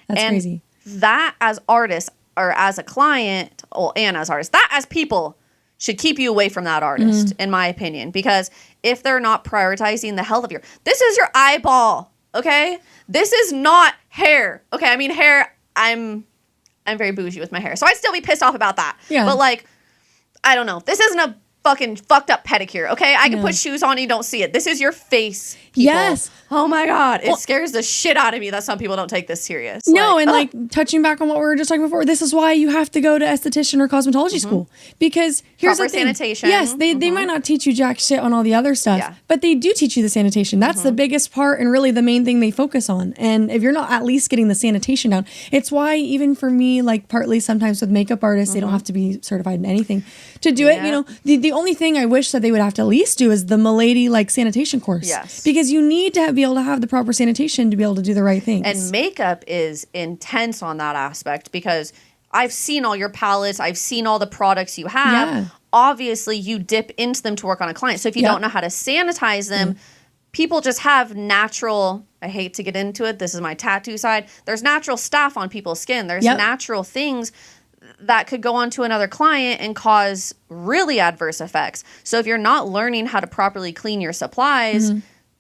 that's crazy. That as artists or as a client, and as artists, that as people should keep you away from that artist, in my opinion, because if they're not prioritizing the health of this is your eyeball, okay? This is not hair, okay? I mean, hair, I'm very bougie with my hair, so I'd still be pissed off about that. Yeah. But like, I don't know. This isn't a fucking fucked up pedicure, okay? I can put shoes on and you don't see it. This is your face, people. Yes. Oh my God. It scares the shit out of me that some people don't take this serious. No, like touching back on what we were just talking before, this is why you have to go to esthetician or cosmetology school. Because here's proper the thing. Sanitation. Yes, they might not teach you jack shit on all the other stuff, but they do teach you the sanitation. That's the biggest part and really the main thing they focus on. And if you're not at least getting the sanitation down, it's why even for me, like partly sometimes with makeup artists, they don't have to be certified in anything to do it. You know, the only thing I wish that they would have to at least do is the milady like sanitation course. Yes. Because you need to be able to have the proper sanitation to be able to do the right things. And makeup is intense on that aspect because I've seen all your palettes. I've seen all the products you have. Yeah. Obviously, you dip into them to work on a client. So if you don't know how to sanitize them, people just have natural, I hate to get into it, this is my tattoo side. There's natural stuff on people's skin. There's natural things that could go on to another client and cause really adverse effects. So if you're not learning how to properly clean your supplies,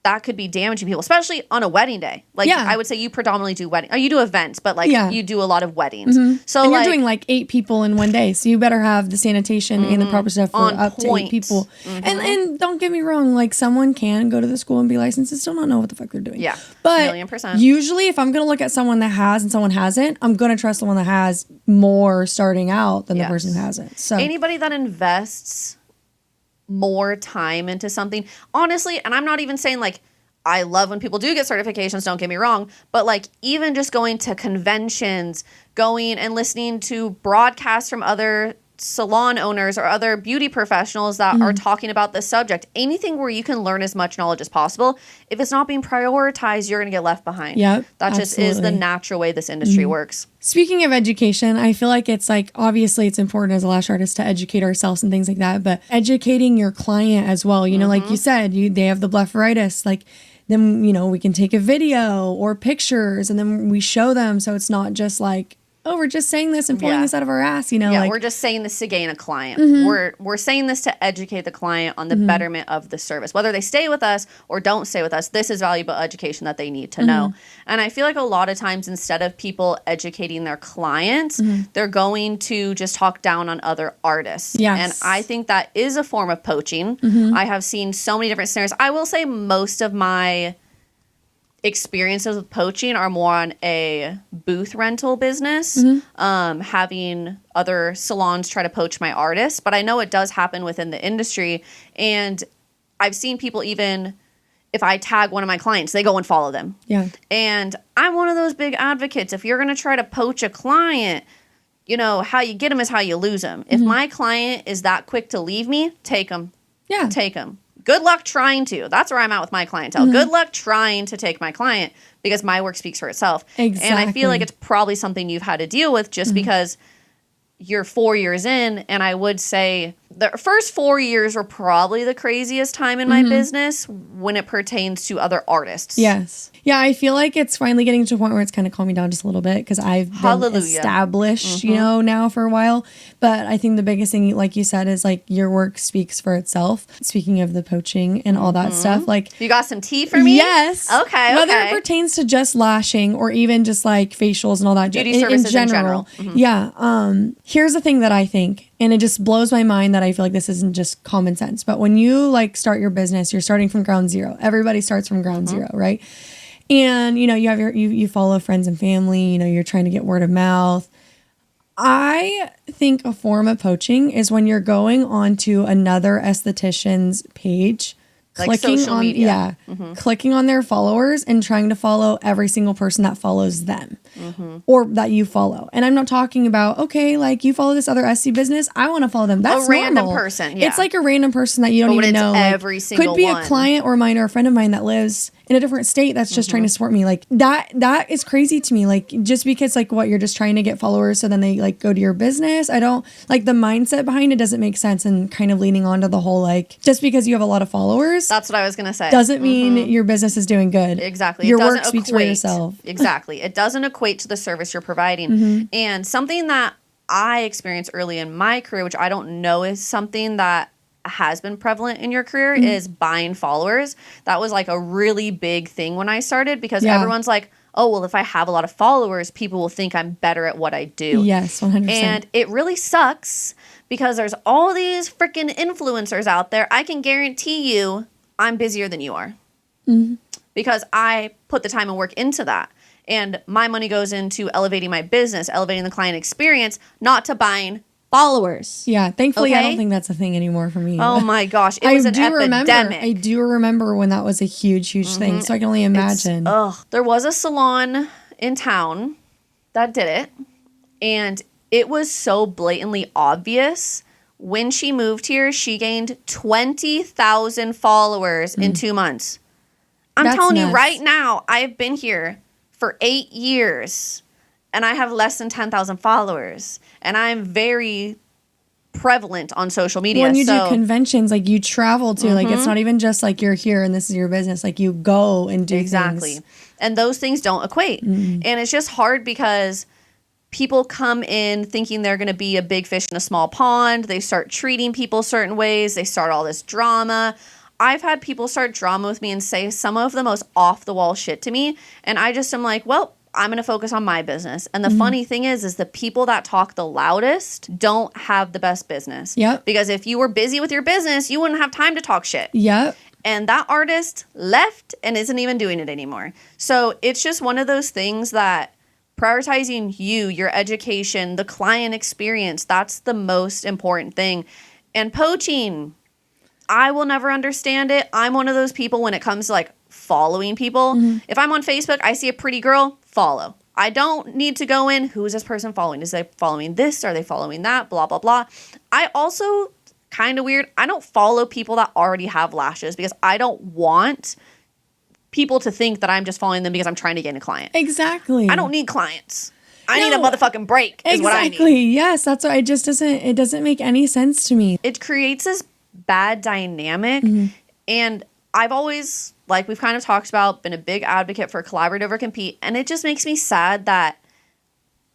that could be damaging people, especially on a wedding day. Like I would say you predominantly do wedding. You do events, but like you do a lot of weddings. So and you're doing like 8 people in one day. So you better have the sanitation and the proper stuff for up to 8 people. And don't get me wrong, like someone can go to the school and be licensed and still not know what the fuck they're doing. Yeah. But 1,000,000%. Usually if I'm going to look at someone that has and someone hasn't, I'm going to trust the one that has more starting out than the person who hasn't. So anybody that invests more time into something, honestly, and I'm not even saying like, I love when people do get certifications, don't get me wrong, but like even just going to conventions, going and listening to broadcasts from other salon owners or other beauty professionals that are talking about this subject, anything where you can learn as much knowledge as possible, if it's not being prioritized, you're going to get left behind. Yep, that just is the natural way this industry works. Speaking of education, I feel like it's like, obviously it's important as a lash artist to educate ourselves and things like that, but educating your client as well. You know, like you said, they have the blepharitis, like then, you know, we can take a video or pictures and then we show them. So it's not just like, oh, we're just saying this and pulling this out of our ass, you know? Yeah, like, we're just saying this to gain a client. We're saying this to educate the client on the betterment of the service. Whether they stay with us or don't stay with us, this is valuable education that they need to know. And I feel like a lot of times instead of people educating their clients, they're going to just talk down on other artists. Yes. And I think that is a form of poaching. I have seen so many different scenarios. I will say most of my experiences with poaching are more on a booth rental business, having other salons try to poach my artists. But I know it does happen within the industry. And I've seen people, even if I tag one of my clients, they go and follow them. Yeah. And I'm one of those big advocates. If you're going to try to poach a client, you know, how you get them is how you lose them. If my client is that quick to leave me, take them. Yeah. Take them. Good luck trying to. That's where I'm at with my clientele. Good luck trying to take my client because my work speaks for itself. Exactly. And I feel like it's probably something you've had to deal with just because you're 4 years in. And I would say the first 4 years were probably the craziest time in my business when it pertains to other artists. Yes. Yeah, I feel like it's finally getting to a point where it's kind of calming down just a little bit because I've been established, you know, now for a while. But I think the biggest thing, like you said, is like your work speaks for itself. Speaking of the poaching and all that stuff, like... You got some tea for me? Yes. Okay, whether it pertains to just lashing or even just like facials and all that. Beauty services in general. Yeah. Here's the thing that I think, and it just blows my mind that I feel like this isn't just common sense. But when you like start your business, you're starting from ground zero. Everybody starts from ground zero, right? And, you know, you have you follow friends and family, you know, you're trying to get word of mouth. I think a form of poaching is when you're going onto another esthetician's page, like social media. Clicking on their followers and trying to follow every single person that follows them or that you follow. And I'm not talking about, okay, like you follow this other SC business, I want to follow them. That's a random normal. person. Yeah. It's like a random person that you don't even know. Every single could be one. a client or mine or a friend of mine that lives in a different state that's just trying to support me. Like that is crazy to me. Like just because like what you're just trying to get followers so then they like go to your business. I don't like the mindset behind it doesn't make sense and kind of leaning onto the whole like just because you have a lot of followers. That's what I was going to say. Doesn't mean your business is doing good. Exactly. Your work speaks for yourself. Exactly. It doesn't equate to the service you're providing. And something that I experienced early in my career, which I don't know is something that has been prevalent in your career, is buying followers. That was like a really big thing when I started because everyone's like, oh, well, if I have a lot of followers, people will think I'm better at what I do. Yes, 100%. And it really sucks because there's all these freaking influencers out there. I can guarantee you I'm busier than you are because I put the time and work into that. And my money goes into elevating my business, elevating the client experience, not to buying followers. Yeah, thankfully, I don't think that's a thing anymore for me. Oh my gosh, it was an epidemic. I do remember when that was a huge thing, so I can only imagine. There was a salon in town that did it, and it was so blatantly obvious. When she moved here, she gained 20,000 followers in 2 months. I'm telling you right now, I've been here for 8 years, and I have less than 10,000 followers, and I'm very prevalent on social media. When you do conventions, like you travel to, like it's not even just like you're here and this is your business. Like you go and do things. And those things don't equate. And it's just hard because people come in thinking they're going to be a big fish in a small pond. They start treating people certain ways. They start all this drama. I've had people start drama with me and say some of the most off-the-wall shit to me. And I just am like, well, I'm going to focus on my business. And the funny thing is the people that talk the loudest don't have the best business. Yep. Because if you were busy with your business, you wouldn't have time to talk shit. Yep. And that artist left and isn't even doing it anymore. So it's just one of those things that prioritizing you, your education, the client experience, that's the most important thing. And poaching, I will never understand it. I'm one of those people when it comes to like following people. If I'm on Facebook, I see a pretty girl, follow. I don't need to go in, who is this person following? Is they following this? Are they following that? Blah, blah, blah. I also, kind of weird, I don't follow people that already have lashes because I don't want people to think that I'm just following them because I'm trying to gain a client. Exactly. I don't need clients. I need a motherfucking break is what I need. Exactly. Yes, that's why it doesn't make any sense to me. It creates this bad dynamic. And I've always, like we've kind of talked about, been a big advocate for collaborate over compete. And it just makes me sad that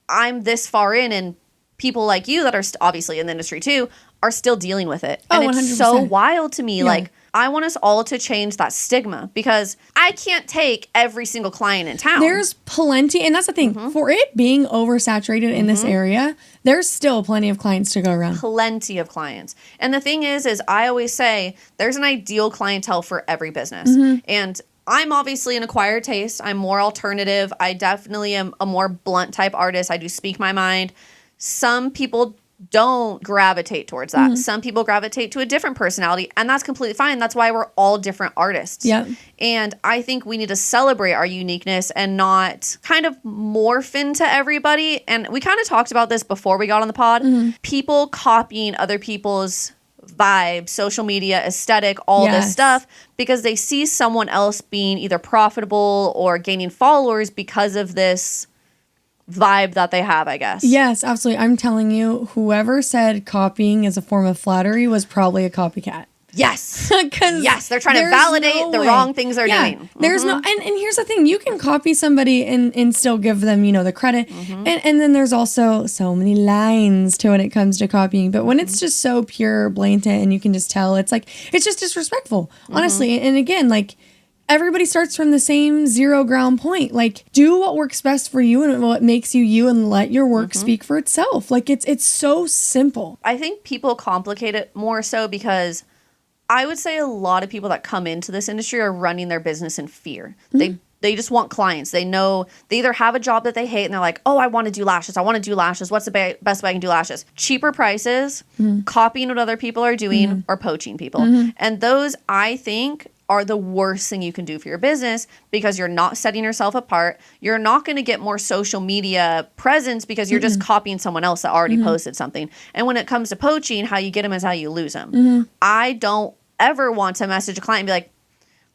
I'm this far in and people like you that are obviously in the industry too are still dealing with it. And it's 100%. so wild to me. Like, I want us all to change that stigma because I can't take every single client in town. There's plenty, and that's the thing. For it being oversaturated in this area, there's still plenty of clients to go around. Plenty of clients. And the thing is I always say there's an ideal clientele for every business. And I'm obviously an acquired taste. I'm more alternative. I definitely am a more blunt type artist. I do speak my mind. Some people don't gravitate towards that. Some people gravitate to a different personality, and that's completely fine. That's why we're all different artists. Yeah. And I think we need to celebrate our uniqueness and not kind of morph into everybody. And we kind of talked about this before we got on the pod. People copying other people's vibe, social media, aesthetic, all this stuff, because they see someone else being either profitable or gaining followers because of this vibe that they have, I guess. Yes, absolutely. I'm telling you, whoever said copying is a form of flattery was probably a copycat. Yes. Yes, they're trying to validate the wrong things they're doing. There's no, and here's the thing, you can copy somebody and still give them, the credit. And then there's also so many lines to when it comes to copying. But when it's just so pure, blatant, and you can just tell, it's like, it's just disrespectful, honestly. And again, like, everybody starts from the same zero ground point. Like, do what works best for you and what makes you you, and let your work speak for itself. Like, it's so simple. I think people complicate it more so because I would say a lot of people that come into this industry are running their business in fear. They just want clients. They know they either have a job that they hate and they're like, oh, I want to do lashes. I want to do lashes. What's the best way I can do lashes? Cheaper prices, copying what other people are doing, or poaching people. And those, I think, are the worst thing you can do for your business, because you're not setting yourself apart. You're not going to get more social media presence because you're just copying someone else that already posted something. And when it comes to poaching, how you get them is how you lose them. I don't ever want to message a client and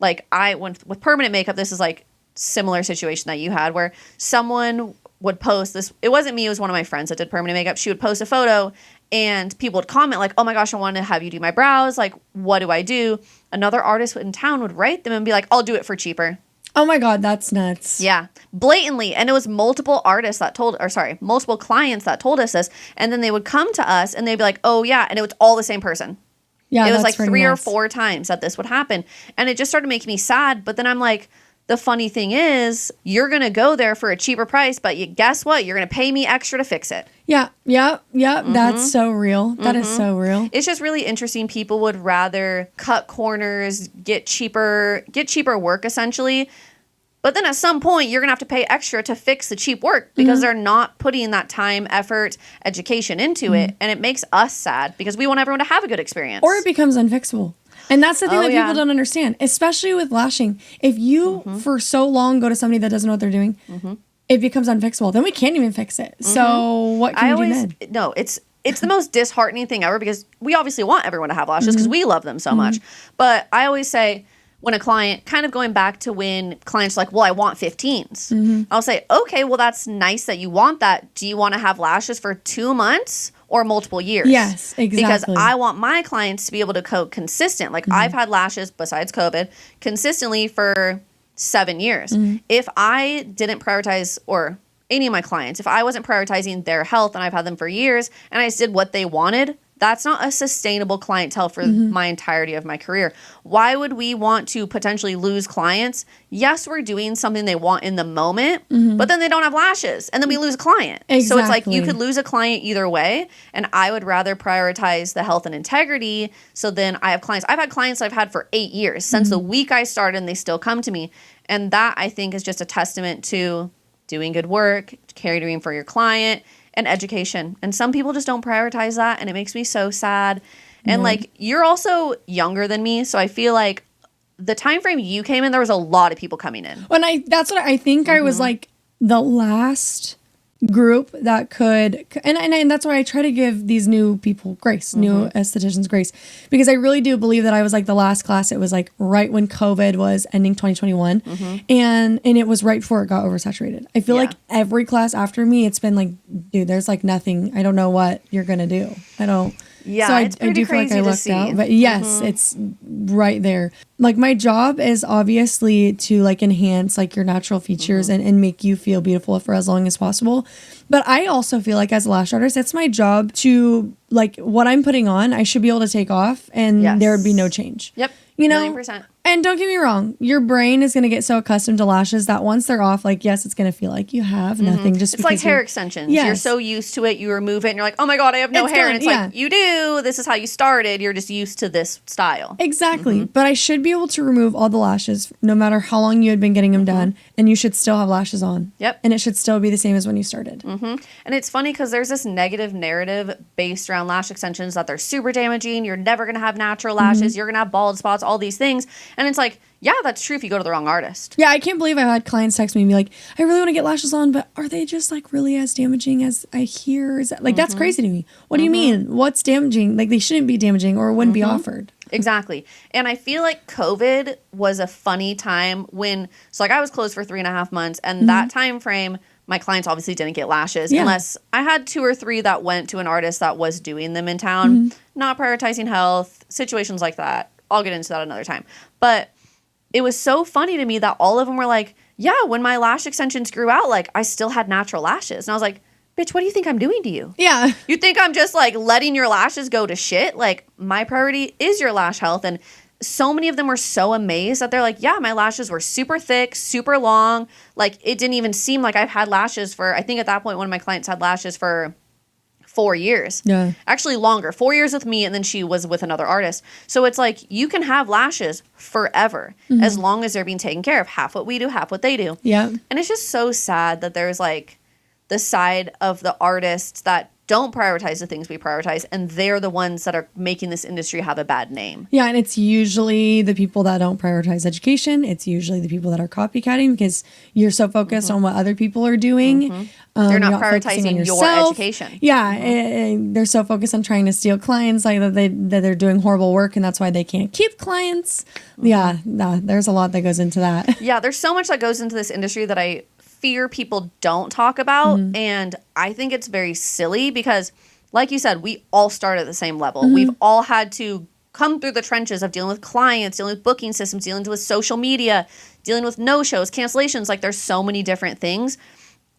be with permanent makeup, this is like similar situation that you had, where someone would post this. It wasn't me. It was one of my friends that did permanent makeup. She would post a photo and people would comment like, oh my gosh, I want to have you do my brows. Like, what do I do? Another artist in town would write them and be like, I'll do it for cheaper. Oh my God, that's nuts. Yeah, blatantly. And it was multiple multiple clients that told us this. And then they would come to us and they'd be like, oh yeah. And it was all the same person. Yeah, it was like 3 or 4 times that this would happen. And it just started making me sad. But then I'm like, the funny thing is, you're going to go there for a cheaper price, but guess what? You're going to pay me extra to fix it. Yeah. That's so real. That is so real. It's just really interesting. People would rather cut corners, get cheaper work, essentially. But then at some point, you're going to have to pay extra to fix the cheap work because they're not putting that time, effort, education into it. And it makes us sad because we want everyone to have a good experience. Or it becomes unfixable. And that's the thing that people don't understand, especially with lashing. If you, for so long, go to somebody that doesn't know what they're doing, it becomes unfixable. Then we can't even fix it. So what can you do then? No, it's the most disheartening thing ever, because we obviously want everyone to have lashes because we love them so much. But I always say, when a client, kind of going back to when clients are like, well, I want 15s. I'll say, okay, well, that's nice that you want that. Do you want to have lashes for 2 months or multiple years? Yes, exactly. Because I want my clients to be able to coat consistent. Like I've had lashes, besides COVID, consistently for 7 years. If I didn't prioritize, or any of my clients, if I wasn't prioritizing their health, and I've had them for years, and I just did what they wanted, that's not a sustainable clientele for my entirety of my career. Why would we want to potentially lose clients? Yes, we're doing something they want in the moment, but then they don't have lashes, and then we lose a client. Exactly. So it's like you could lose a client either way, and I would rather prioritize the health and integrity. So then I have clients. I've had clients I've had for 8 years, since the week I started, and they still come to me. And that, I think, is just a testament to doing good work, caring for your client, and education. And some people just don't prioritize that, and it makes me so sad. And like, you're also younger than me, so I feel like the time frame you came in, there was a lot of people coming in. That's what I think. I was like the last group that could, and that's why I try to give these new people grace, new estheticians grace, because I really do believe that I was like the last class. It was like right when COVID was ending 2021, and it was right before it got oversaturated. I feel like every class after me, it's been like, dude, there's like nothing. I don't know what you're gonna do. I don't. Yeah, so it's pretty I do feel like I lucked see. out, but yes, it's right there. Like, my job is obviously to like enhance like your natural features and make you feel beautiful for as long as possible. But I also feel like as a lash artist, it's my job to, like, what I'm putting on, I should be able to take off and there would be no change. Yep. You know, 1,000,000%. And don't get me wrong, your brain is going to get so accustomed to lashes that once they're off, like, yes, it's going to feel like you have nothing. Just it's like hair extensions. Yes. You're so used to it, you remove it, and you're like, oh my God, I have no hair. And it's like, you do. This is how you started. You're just used to this style. Exactly. But I should be able to remove all the lashes, no matter how long you had been getting them done, and you should still have lashes on. Yep. And it should still be the same as when you started. And it's funny because there's this negative narrative based around lash extensions that they're super damaging. You're never going to have natural lashes. You're going to have bald spots, all these things. And it's like, Yeah, that's true if you go to the wrong artist. Yeah, I can't believe I've had clients text me and be like, I really want to get lashes on, but are they just like really as damaging as I hear? Is that, like, that's crazy to me. What do you mean? What's damaging? Like, they shouldn't be damaging or it wouldn't be offered. Exactly. And I feel like COVID was a funny time so like I was closed for 3.5 months, and that time frame, my clients obviously didn't get lashes unless I had 2 or 3 that went to an artist that was doing them in town, not prioritizing health, situations like that. I'll get into that another time. But it was so funny to me that all of them were like, yeah, when my lash extensions grew out, like I still had natural lashes. And I was like, bitch, what do you think I'm doing to you? Yeah. You think I'm just like letting your lashes go to shit? Like my priority is your lash health. And so many of them were so amazed that they're like, yeah, my lashes were super thick, super long. Like it didn't even seem like I've had lashes for, I think at that point, one of my clients had lashes for 4 years. Yeah. Actually longer. 4 years with me, and then she was with another artist. So it's like you can have lashes forever as long as they're being taken care of. Half what we do, half what they do. Yeah. And it's just so sad that there's like the side of the artists that don't prioritize the things we prioritize, and they're the ones that are making this industry have a bad name. Yeah, and it's usually the people that don't prioritize education. It's usually the people that are copycatting because you're so focused on what other people are doing. They're you're not focusing on prioritizing your yourself. education. Yeah, and they're so focused on trying to steal clients, like that they're doing horrible work, and that's why they can't keep clients. Yeah, there's a lot that goes into that. Yeah, there's so much that goes into this industry that I fear people don't talk about, and I think it's very silly because, like you said, we all start at the same level. We've all had to come through the trenches of dealing with clients, dealing with booking systems, dealing with social media, dealing with no-shows, cancellations. Like there's so many different things.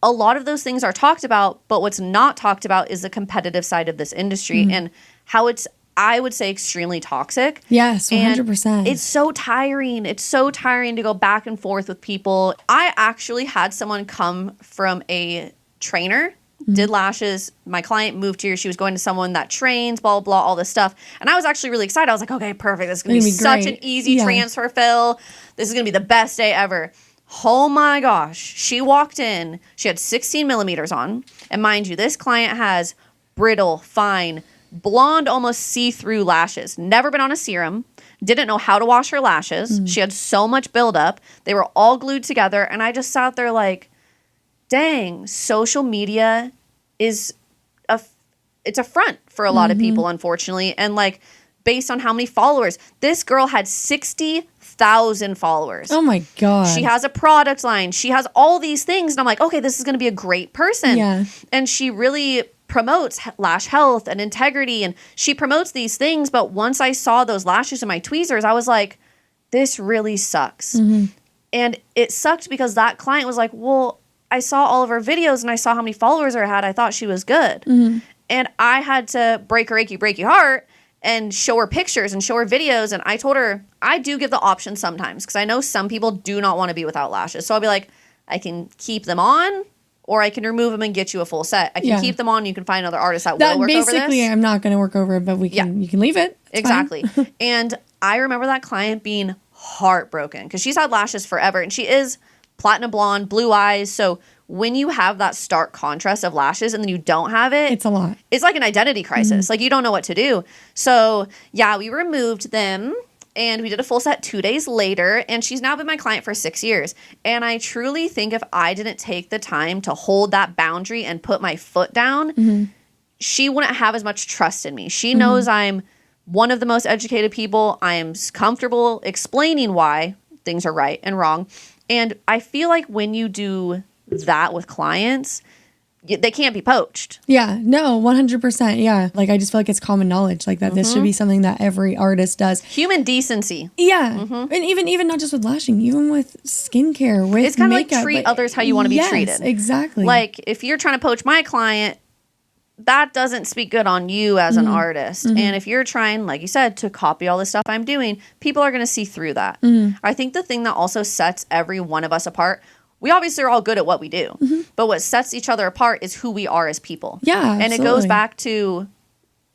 A lot of those things are talked about, but what's not talked about is the competitive side of this industry and how it's, I would say, extremely toxic. Yes, 100%. And it's so tiring. It's so tiring to go back and forth with people. I actually had someone come from a trainer, did lashes. My client moved here. She was going to someone that trains, blah, blah, blah, all this stuff. And I was actually really excited. I was like, okay, perfect. This is going to be such an easy transfer, Phil. This is going to be the best day ever. Oh my gosh. She walked in. She had 16 millimeters on. And mind you, this client has brittle, fine, blonde, almost see-through lashes. Never been on a serum. Didn't know how to wash her lashes. She had so much buildup. They were all glued together. And I just sat there like, dang, social media is it's a front for a lot of people, unfortunately. And like, based on how many followers, this girl had 60,000 followers. Oh my God. She has a product line. She has all these things. And I'm like, okay, this is going to be a great person. Yeah. And she really promotes lash health and integrity, and she promotes these things. But once I saw those lashes in my tweezers, I was like, this really sucks. And it sucked because that client was like, well, I saw all of her videos and I saw how many followers her had. I thought she was good. And I had to break her achy heart and show her pictures and show her videos. And I told her, I do give the option sometimes because I know some people do not want to be without lashes. So I'll be like, I can keep them on, or I can remove them and get you a full set. I can keep them on. You can find other artists that will work over this. Basically, I'm not going to work over it, but you can leave it. It's exactly. And I remember that client being heartbroken because she's had lashes forever, and she is platinum blonde, blue eyes. So when you have that stark contrast of lashes and then you don't have it, it's a lot. It's like an identity crisis. Like you don't know what to do. So yeah, we removed them. And we did a full set 2 days later, and she's now been my client for 6 years. And I truly think if I didn't take the time to hold that boundary and put my foot down, she wouldn't have as much trust in me. She knows I'm one of the most educated people. I am comfortable explaining why things are right and wrong. And I feel like when you do that with clients, they can't be poached. Yeah, no, 100%. Yeah. Like, I just feel like it's common knowledge, like that this should be something that every artist does. Human decency. Yeah. And even not just with lashing, even with skincare, with it's kind of makeup, like treat others how you want to be treated. Exactly. Like, if you're trying to poach my client, that doesn't speak good on you as an artist. And if you're trying, like you said, to copy all the stuff I'm doing, people are going to see through that. I think the thing that also sets every one of us apart, we obviously are all good at what we do, but what sets each other apart is who we are as people. Yeah, and it goes back to,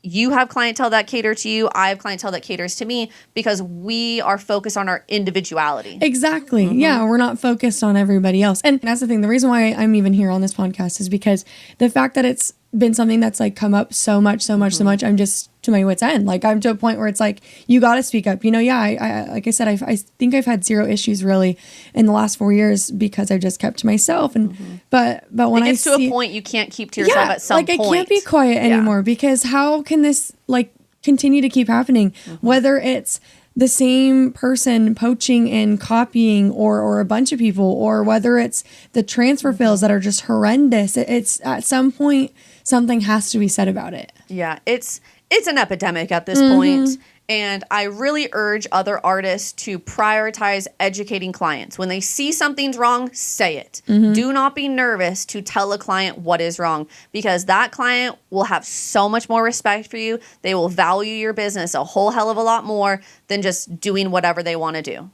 you have clientele that cater to you, I have clientele that caters to me, because we are focused on our individuality. Exactly. Yeah, we're not focused on everybody else. And that's the thing. The reason why I'm even here on this podcast is because the fact that it's been something that's like come up so much. I'm just to my wit's end. Like I'm to a point where it's like, you got to speak up. You know, yeah, I like I said, I think I've had zero issues really in the last 4 years because I've just kept to myself. And but when it gets to a point you can't keep to yourself at some point. I can't be quiet anymore because how can this like continue to keep happening? Whether it's the same person poaching and copying or a bunch of people, or whether it's the transfer fails that are just horrendous. It's at some point, something has to be said about it. Yeah, it's an epidemic at this point. And I really urge other artists to prioritize educating clients. When they see something's wrong, say it. Do not be nervous to tell a client what is wrong, because that client will have so much more respect for you. They will value your business a whole hell of a lot more than just doing whatever they want to do.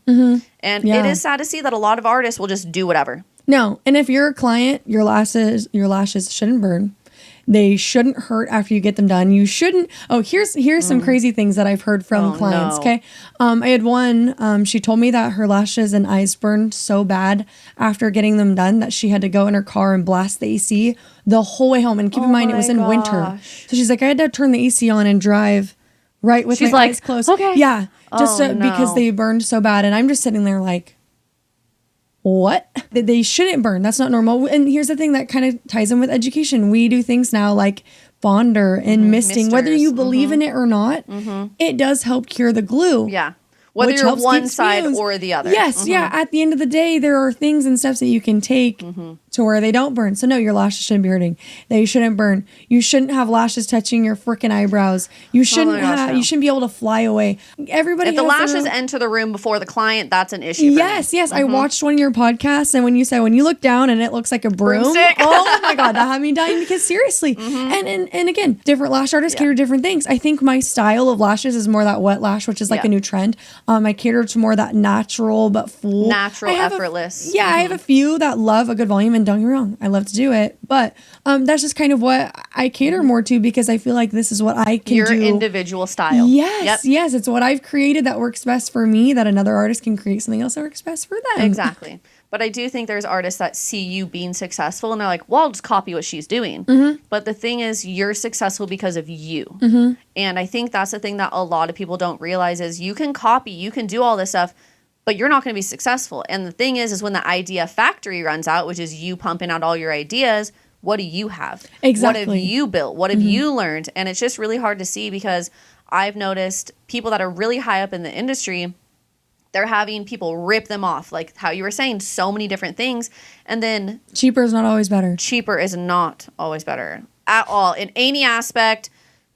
And it is sad to see that a lot of artists will just do whatever. No, and if you're a client, your lashes shouldn't burn. They shouldn't hurt after you get them done. You shouldn't. Oh, here's some crazy things that I've heard from clients. No. Okay. I had one, she told me that her lashes and eyes burned so bad after getting them done that she had to go in her car and blast the AC the whole way home. And keep in mind, it was in winter. So she's like, I had to turn the AC on and drive right with my eyes closed. Okay. Yeah. Just because they burned so bad. And I'm just sitting there like, what? They shouldn't burn. That's not normal. And here's the thing that kind of ties in with education. We do things now like bonder and misting. Whether you believe in it or not, it does help cure the glue. Yeah. Whether you're one side or the other. Yes, yeah. At the end of the day, there are things and steps that you can take to where they don't burn. So no, your lashes shouldn't be hurting. They shouldn't burn. You shouldn't have lashes touching your freaking eyebrows. You shouldn't you shouldn't be able to fly away. Everybody if the lashes enter the room before the client, that's an issue. Yes. I watched one of your podcasts, and when you said when you look down and it looks like a broomstick. Oh my God, that had me dying because seriously. And again, different lash artists cater different things. I think my style of lashes is more that wet lash, which is like a new trend. I cater to more that natural but full. Natural, effortless. I have a few that love a good volume, and don't get me wrong, I love to do it. But that's just kind of what I cater more to because I feel like this is what I can do. Your individual style. Yes, yes. It's what I've created that works best for me, that another artist can create something else that works best for them. Exactly. But I do think there's artists that see you being successful and they're like, well, I'll just copy what she's doing. But the thing is, you're successful because of you. And I think that's the thing that a lot of people don't realize is you can copy, you can do all this stuff, but you're not going to be successful. And the thing is when the idea factory runs out, which is you pumping out all your ideas, what do you have? Exactly. What have you built? What have you learned? And it's just really hard to see because I've noticed people that are really high up in the industry, they're having people rip them off, like how you were saying, so many different things. And then cheaper is not always better. Cheaper is not always better at all in any aspect,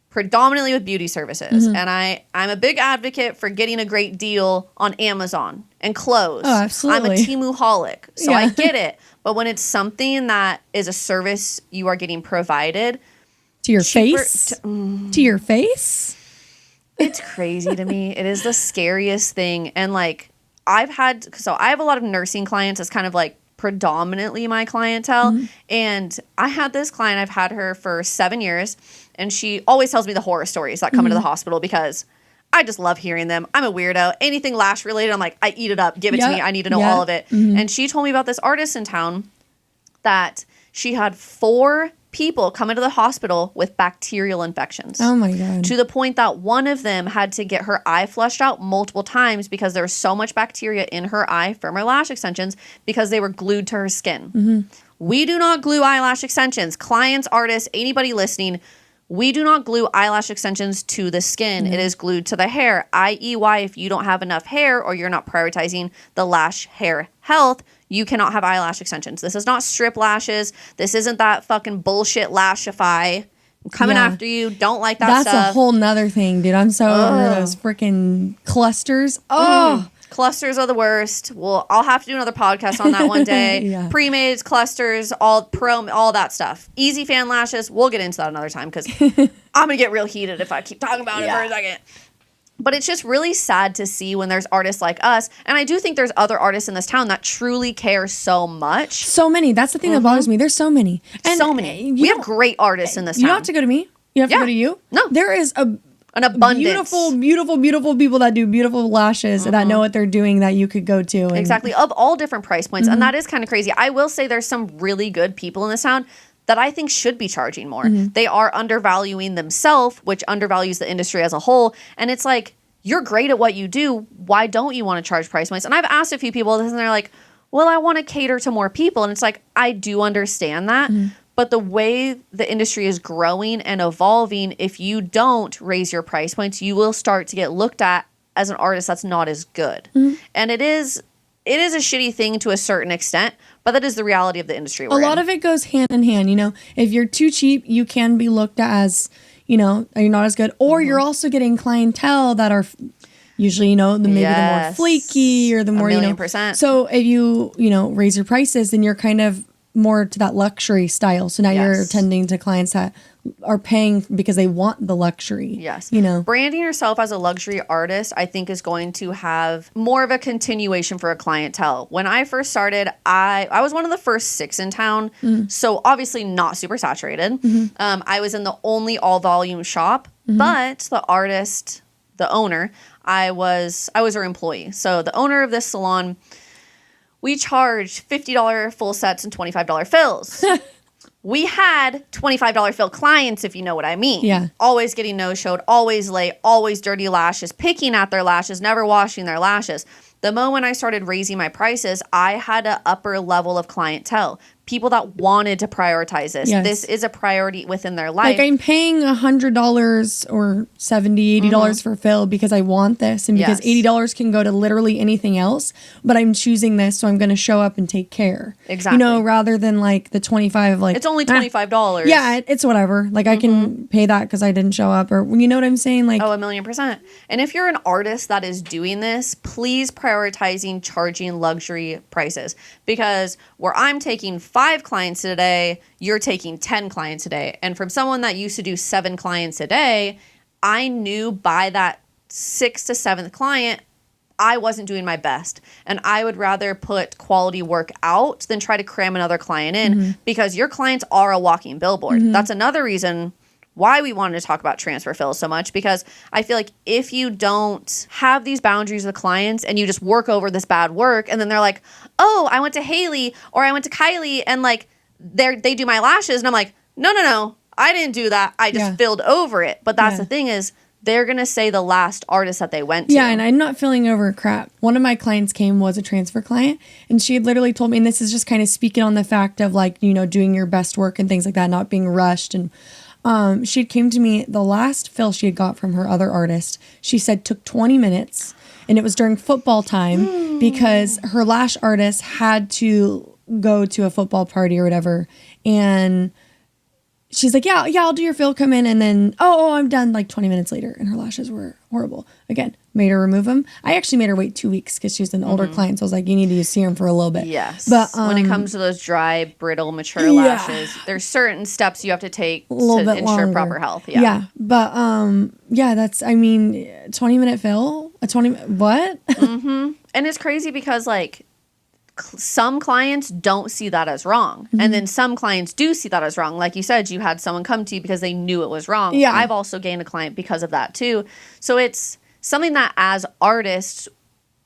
predominantly with beauty services. And I'm a big advocate for getting a great deal on Amazon and clothes. Oh, absolutely. I'm a Temu-holic, so I get it. But when it's something that is a service you are getting provided to your face, to your face. It's crazy to me. It is the scariest thing. And like I have a lot of nursing clients. It's kind of like predominantly my clientele. And I had this client, I've had her for 7 years, and she always tells me the horror stories that come into the hospital because I just love hearing them. I'm a weirdo. Anything lash related, I'm like, I eat it up. Give it to me. I need to know all of it. And she told me about this artist in town that she had 4 people come into the hospital with bacterial infections. Oh my God. To the point that one of them had to get her eye flushed out multiple times because there was so much bacteria in her eye from her lash extensions because they were glued to her skin. We do not glue eyelash extensions. Clients, artists, anybody listening, we do not glue eyelash extensions to the skin. It is glued to the hair, i.e. why if you don't have enough hair or you're not prioritizing the lash hair health, you cannot have eyelash extensions. This is not strip lashes. This isn't that fucking bullshit Lashify. I'm coming after you. Don't like that stuff. That's a whole nother thing, dude. I'm so over those freaking clusters. Clusters are the worst. Well, I'll have to do another podcast on that one day. Pre-mades, clusters, all that stuff. Easy fan lashes. We'll get into that another time because I'm going to get real heated if I keep talking about it for a second. But it's just really sad to see when there's artists like us. And I do think there's other artists in this town that truly care so much. So many. That's the thing that bothers me. There's so many. And so many. We have great artists in this town. You don't have to go to me. You have to go to you. No. There is an abundance. Beautiful people that do beautiful lashes that know what they're doing that you could go to. And exactly. Of all different price points. And that is kind of crazy. I will say there's some really good people in this town. that I think should be charging more. They are undervaluing themselves, which undervalues the industry as a whole. And it's like, you're great at what you do. Why don't you want to charge price points? And I've asked a few people this, and they're like, well, I want to cater to more people. And it's like, I do understand that. But the way the industry is growing and evolving, if you don't raise your price points, you will start to get looked at as an artist that's not as good. And it is a shitty thing to a certain extent, but that is the reality of the industry we're in. A lot of it goes hand in hand. You know, if you're too cheap, you can be looked at as, you know, you're not as good. Or you're also getting clientele that are usually, you know, maybe the more flaky or the more, you know. %. So if you know, raise your prices, then you're kind of more to that luxury style. So now you're attending to clients that are paying because they want the luxury. Yes. You know, branding yourself as a luxury artist, I think, is going to have more of a continuation for a clientele. When I first started, I was one of the first 6 in town. So obviously not super saturated. I was in the only all volume shop, but the artist, the owner, I was her employee. So the owner of this salon, we charged $50 full sets and $25 fills. We had $25 fill clients, if you know what I mean. Yeah. Always getting no-showed, always late, always dirty lashes, picking at their lashes, never washing their lashes. The moment I started raising my prices, I had an upper level of clientele. People that wanted to prioritize this. Yes. This is a priority within their life. like I'm paying $100 or $70, $80 for fill because I want this, and because $80 can go to literally anything else, but I'm choosing this, so I'm going to show up and take care. Exactly. You know, rather than like the 25, like it's only $25. Yeah, it's whatever. Like I can pay that because I didn't show up, or you know what I'm saying? Like, oh, 1,000,000%. And if you're an artist that is doing this, please prioritizing charging luxury prices, because where I'm taking 5 clients a day, you're taking 10 clients a day. And from someone that used to do 7 clients a day, I knew by that 6th to 7th client, I wasn't doing my best. And I would rather put quality work out than try to cram another client in, because your clients are a walking billboard. That's another reason why we wanted to talk about transfer fills so much, because I feel like if you don't have these boundaries with clients and you just work over this bad work, and then they're like, oh, I went to Haley or I went to Kiley and like they do my lashes, and I'm like, no, I didn't do that. I just filled over it. But that's the thing is, they're going to say the last artist that they went to. Yeah, and I'm not filling over crap. One of my clients was a transfer client, and she had literally told me, and this is just kind of speaking on the fact of like, you know, doing your best work and things like that, not being rushed. And she came to me, the last fill she had got from her other artist, she said took 20 minutes, and it was during football time because her lash artist had to go to a football party or whatever. And she's like, yeah, I'll do your fill, come in. And then, oh, I'm done like 20 minutes later. And her lashes were horrible. Again, made her remove them. I actually made her wait 2 weeks because she was an older client. So I was like, you need to use serum for a little bit. Yes. But when it comes to those dry, brittle, mature lashes, there's certain steps you have to take to ensure proper health. Yeah. But that's, I mean, 20-minute fill, what? And it's crazy because like some clients don't see that as wrong. And then some clients do see that as wrong. Like you said, you had someone come to you because they knew it was wrong. Yeah. I've also gained a client because of that too. So it's something that as artists,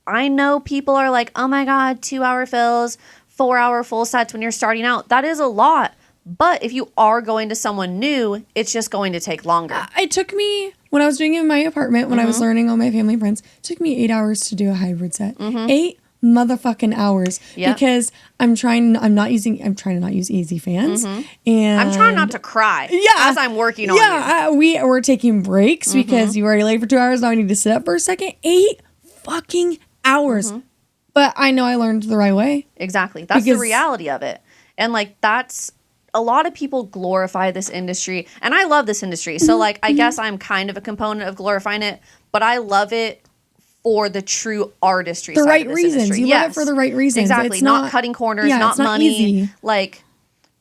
I know people are like, oh my God, 2-hour fills, 4-hour full sets when you're starting out. That is a lot. But if you are going to someone new, it's just going to take longer. It took me, when I was doing it in my apartment, when I was learning all my family and friends, it took me 8 hours to do a hybrid set. 8 motherfucking hours. Because I'm trying to not use easy fans. And I'm trying not to cry as I'm working on you. We were taking breaks because you were already late for 2 hours. Now I need to sit up for a second. 8 fucking hours. But I know I learned the right way. Exactly. That's the reality of it. And like that's a lot of people glorify this industry, and I love this industry. So like I guess I'm kind of a component of glorifying it, but I love it for the true artistry the side right of this reasons. industry. You love it for the right reasons. Exactly. It's not cutting corners, not money. Easy. Like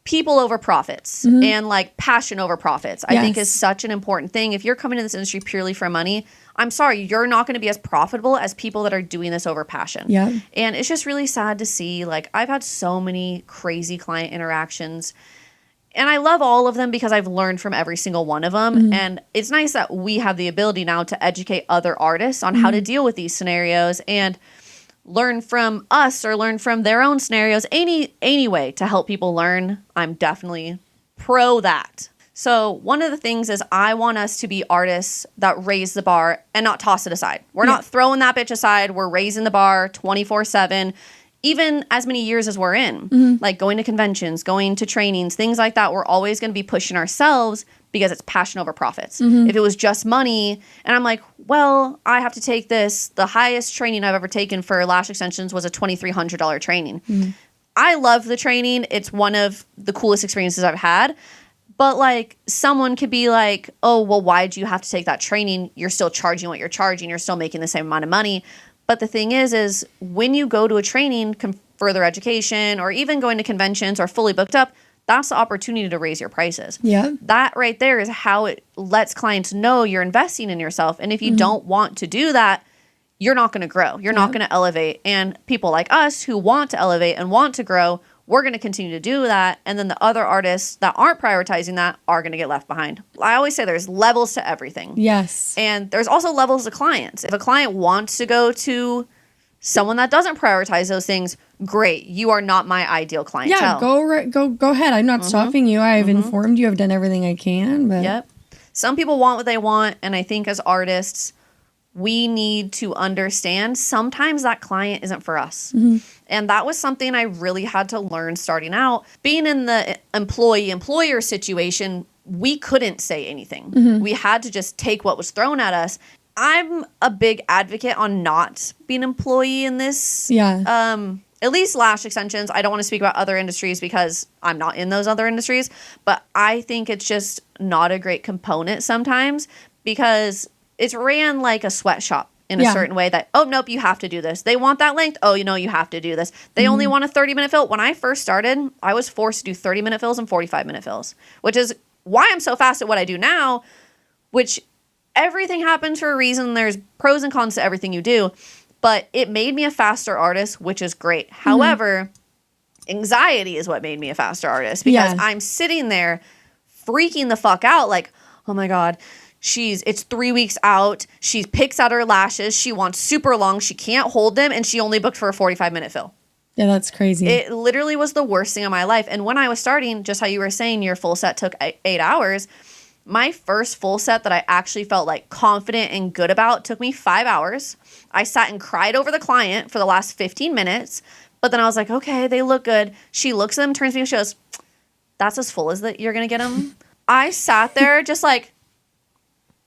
people over profits and like passion over profits, I think is such an important thing. If you're coming to this industry purely for money, I'm sorry, you're not going to be as profitable as people that are doing this over passion. Yeah. And it's just really sad to see. Like I've had so many crazy client interactions, and I love all of them because I've learned from every single one of them. And it's nice that we have the ability now to educate other artists on how to deal with these scenarios and learn from us or learn from their own scenarios. Any way to help people learn, I'm definitely pro that. So one of the things is I want us to be artists that raise the bar and not toss it aside. We're not throwing that bitch aside. We're raising the bar 24/7, even as many years as we're in. Like going to conventions, going to trainings, things like that. We're always going to be pushing ourselves because it's passion over profits. If it was just money, and I'm like, well, I have to take this. The highest training I've ever taken for lash extensions was a $2,300 training. I love the training. It's one of the coolest experiences I've had. But like someone could be like, oh, well, why'd you have to take that training? You're still charging what you're charging. You're still making the same amount of money. But the thing is when you go to a training, further education, or even going to conventions or fully booked up, that's the opportunity to raise your prices. Yeah. That right there is how it lets clients know you're investing in yourself. And if you don't want to do that, you're not going to grow. You're not going to elevate. And people like us who want to elevate and want to grow, we're going to continue to do that. And then the other artists that aren't prioritizing that are going to get left behind. I always say there's levels to everything. Yes. And there's also levels to clients. If a client wants to go to someone that doesn't prioritize those things, great. You are not my ideal clientele. Yeah, go ahead. I'm not stopping you. I've informed you. I've done everything I can. But Yep. Some people want what they want. And I think as artists, we need to understand sometimes that client isn't for us. And that was something I really had to learn starting out. Being in the employee-employer situation, we couldn't say anything. We had to just take what was thrown at us. I'm a big advocate on not being an employee in this. Yeah. At least lash extensions. I don't want to speak about other industries because I'm not in those other industries. But I think it's just not a great component sometimes because it's ran like a sweatshop in a certain way that, oh, nope, you have to do this. They want that length. Oh, you have to do this. They only want a 30-minute fill. When I first started, I was forced to do 30-minute fills and 45-minute fills, which is why I'm so fast at what I do now, which everything happens for a reason. There's pros and cons to everything you do, but it made me a faster artist, which is great. However, anxiety is what made me a faster artist because I'm sitting there freaking the fuck out like, oh my God, it's 3 weeks out. She picks out her lashes. She wants super long. She can't hold them. And she only booked for a 45-minute fill. Yeah, that's crazy. It literally was the worst thing of my life. And when I was starting, just how you were saying your full set took 8 hours, my first full set that I actually felt like confident and good about took me 5 hours. I sat and cried over the client for the last 15 minutes. But then I was like, okay, they look good. She looks at them, turns to me and she goes, that's as full as that you're going to get them? I sat there just like,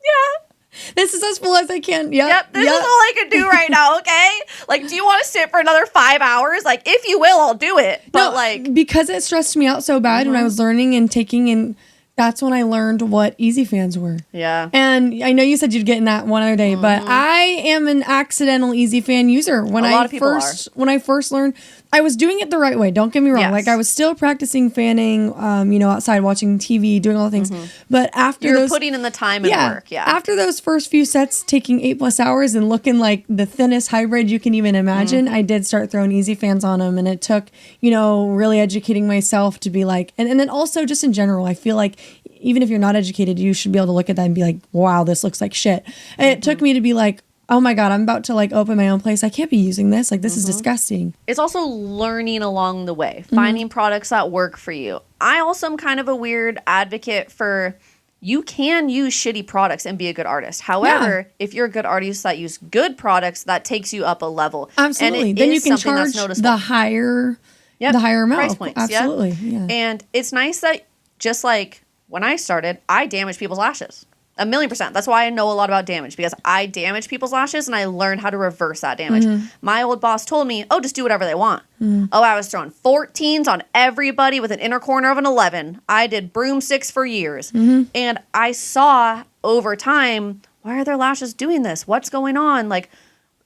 yeah. This is as full as I can. Yep. This is all I can do right now, okay? Like, do you want to sit for another 5 hours? Like, if you will, I'll do it. But because it stressed me out so bad when I was learning and taking, and that's when I learned what easy fans were. Yeah. And I know you said you'd get in that one other day, but I am an accidental easy fan user. When I first learned, I was doing it the right way. Don't get me wrong. Yes. Like I was still practicing fanning, outside watching TV, doing all the things. But after you're putting in the time and work. Yeah. After those first few sets, taking 8+ hours and looking like the thinnest hybrid you can even imagine, I did start throwing easy fans on them, and it took really educating myself to be like, and then also just in general, I feel like even if you're not educated, you should be able to look at that and be like, wow, this looks like shit. And it took me to be like, oh my God, I'm about to like open my own place. I can't be using this. Like, this is disgusting. It's also learning along the way, finding products that work for you. I also am kind of a weird advocate for you can use shitty products and be a good artist. However, if you're a good artist that use good products, that takes you up a level. Absolutely. And then you can charge the higher amount. Price points. Absolutely. Yeah. And it's nice that just like when I started, I damaged people's lashes. 1,000,000%. That's why I know a lot about damage, because I damaged people's lashes and I learned how to reverse that damage. My old boss told me, oh, just do whatever they want. Oh, I was throwing 14s on everybody with an inner corner of an 11. I did broomsticks for years. And I saw over time, why are their lashes doing this? What's going on? Like,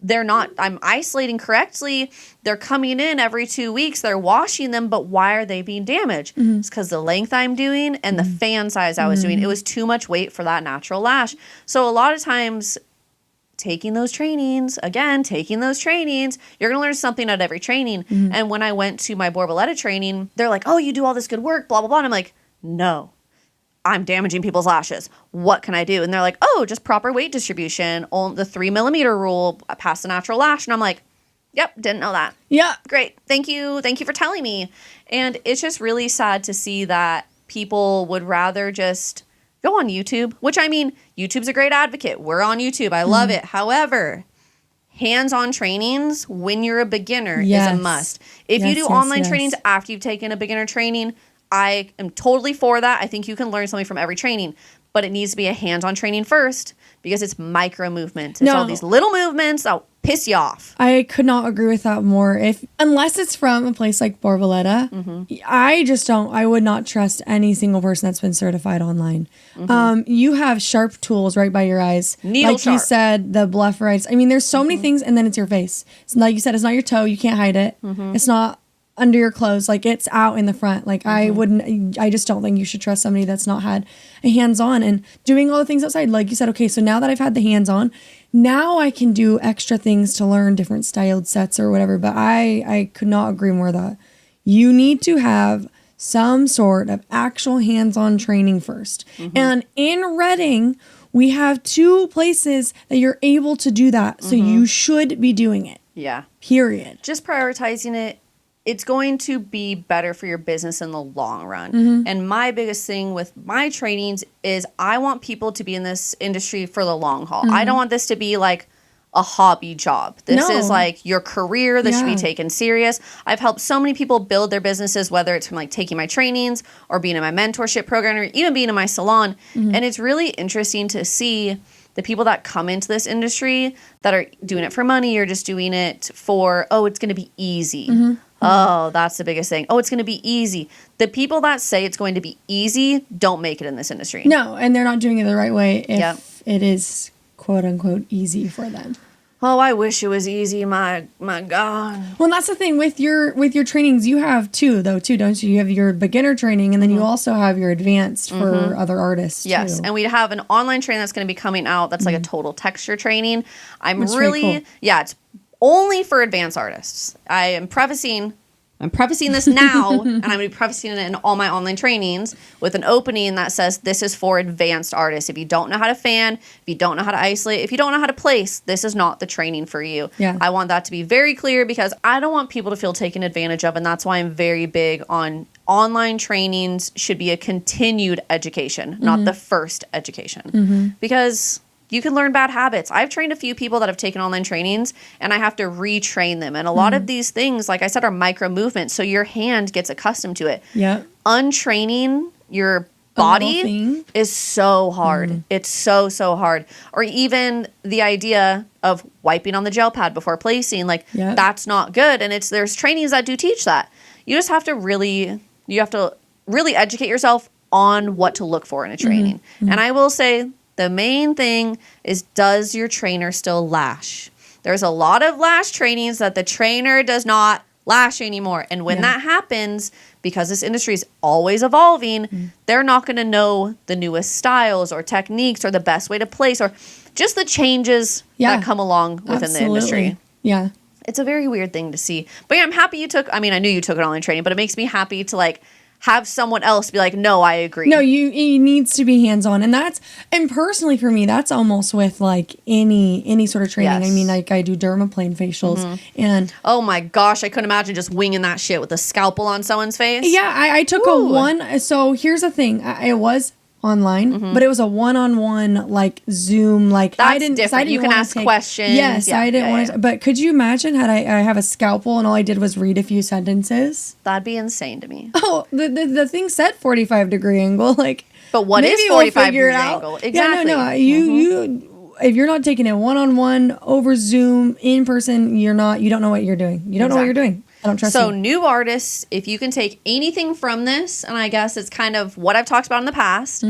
I'm isolating correctly. They're coming in every 2 weeks. They're washing them, but why are they being damaged? It's because the length I'm doing and the fan size I was doing, it was too much weight for that natural lash. So a lot of times taking those trainings, you're going to learn something at every training. And when I went to my Borboleta training, they're like, oh, you do all this good work, blah, blah, blah. And I'm like, no. I'm damaging people's lashes. What can I do? And they're like, oh, just proper weight distribution, on the 3mm rule, past the natural lash. And I'm like, yep, didn't know that. Yeah. Great. Thank you. Thank you for telling me. And it's just really sad to see that people would rather just go on YouTube, which I mean, YouTube's a great advocate. We're on YouTube. I love it. However, hands-on trainings when you're a beginner is a must. If you do online trainings after you've taken a beginner training, I am totally for that. I think you can learn something from every training, but it needs to be a hands-on training first because it's micro movements. It's all these little movements that'll piss you off. I could not agree with that more. Unless it's from a place like Borboleta, I would not trust any single person that's been certified online. You have sharp tools right by your eyes. Needle sharp. You said, the blepharitis. I mean, there's so many things, and then it's your face. So like you said, it's not your toe. You can't hide it. It's not under your clothes. Like, it's out in the front. Like, I just don't think you should trust somebody that's not had a hands-on and doing all the things outside. Like you said, okay, so now that I've had the hands-on, now I can do extra things to learn different styled sets or whatever. But I could not agree more that you need to have some sort of actual hands-on training first. And in Reading, we have 2 places that you're able to do that. So you should be doing it. Yeah. Period. Just prioritizing it. It's going to be better for your business in the long run. And my biggest thing with my trainings is I want people to be in this industry for the long haul. I don't want this to be like a hobby job. This is like your career. This should be taken serious. I've helped so many people build their businesses, whether it's from like taking my trainings or being in my mentorship program or even being in my salon. And it's really interesting to see the people that come into this industry that are doing it for money or just doing it for, oh, it's going to be easy. Oh, that's the biggest thing. Oh, it's going to be easy. The people that say it's going to be easy don't make it in this industry. No, and they're not doing it the right way if it is quote unquote easy for them. Oh, I wish it was easy. My God. Well, that's the thing with your trainings. You have 2 though, too, don't you? You have your beginner training, and then you also have your advanced for other artists. Yes, and we have an online training that's going to be coming out. That's like a total texture training. That's really cool. Yeah, it's only for advanced artists. I'm prefacing this now, and I'm going to be prefacing it in all my online trainings with an opening that says this is for advanced artists. If you don't know how to fan, if you don't know how to isolate, if you don't know how to place, this is not the training for you. Yeah. I want that to be very clear because I don't want people to feel taken advantage of, and that's why I'm very big on online trainings should be a continued education, not the first education. Because you can learn bad habits. I've trained a few people that have taken online trainings, and I have to retrain them. And a lot of these things, like I said, are micro movements, so your hand gets accustomed to it. Yeah. Untraining your body is so hard. It's so hard. Or even the idea of wiping on the gel pad before placing, like that's not good. And there's trainings that do teach that. You just have to really educate yourself on what to look for in a training. And I will say, the main thing is, does your trainer still lash? There's a lot of lash trainings that the trainer does not lash anymore. And when that happens, because this industry is always evolving, they're not going to know the newest styles or techniques or the best way to place or just the changes that come along within the industry. Yeah. It's a very weird thing to see. But yeah, I'm happy I knew you took an online training, but it makes me happy to like have someone else be like, no, I agree. No, it needs to be hands-on. And personally for me, that's almost with like any sort of training. Yes. I mean, like I do dermaplane facials and oh my gosh, I couldn't imagine just winging that shit with a scalpel on someone's face. Yeah, I took so here's the thing. It was online, but it was a one-on-one like Zoom. Like that's different. You can ask questions. Yes, I didn't want to. But could you imagine had I have a scalpel and all I did was read a few sentences? That'd be insane to me. Oh, the thing said 45-degree angle. Like, but what is 45-degree angle? Exactly. Yeah, no. You if you're not taking it one-on-one over Zoom in person, you don't know what you're doing. You don't know what you're doing. I don't trust you. So new artists, if you can take anything from this, and I guess it's kind of what I've talked about in the past,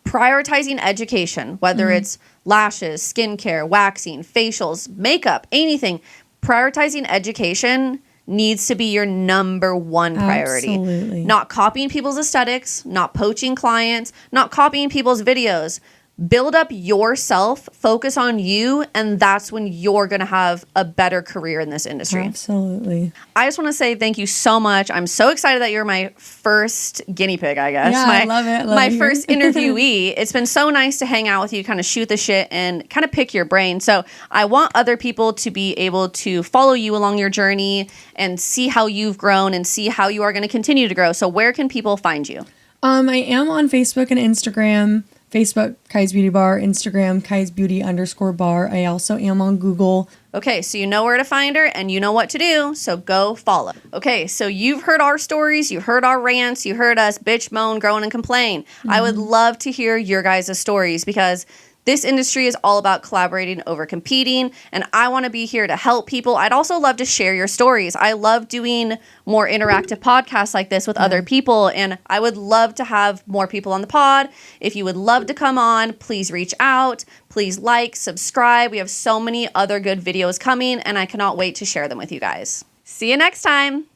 prioritizing education, whether it's lashes, skincare, waxing, facials, makeup, anything, prioritizing education needs to be your number one priority. Absolutely. Not copying people's aesthetics, not poaching clients, not copying people's videos. Build up yourself, focus on you, and that's when you're going to have a better career in this industry. Absolutely. I just want to say thank you so much. I'm so excited that you're my first guinea pig, I guess. Yeah, I love it. My first interviewee. It's been so nice to hang out with you, kind of shoot the shit, and kind of pick your brain. So I want other people to be able to follow you along your journey and see how you've grown and see how you are going to continue to grow. So where can people find you? I am on Facebook and Instagram. Facebook, Kai's Beauty Bar. Instagram, Kai's Beauty _bar. I also am on Google. Okay, so you know where to find her and you know what to do, so go follow. Okay, so you've heard our stories, you heard our rants, you heard us bitch, moan, groan, and complain. I would love to hear your guys' stories because this industry is all about collaborating over competing, and I want to be here to help people. I'd also love to share your stories. I love doing more interactive podcasts like this with other people, and I would love to have more people on the pod. If you would love to come on, please reach out. Please like, subscribe. We have so many other good videos coming, and I cannot wait to share them with you guys. See you next time.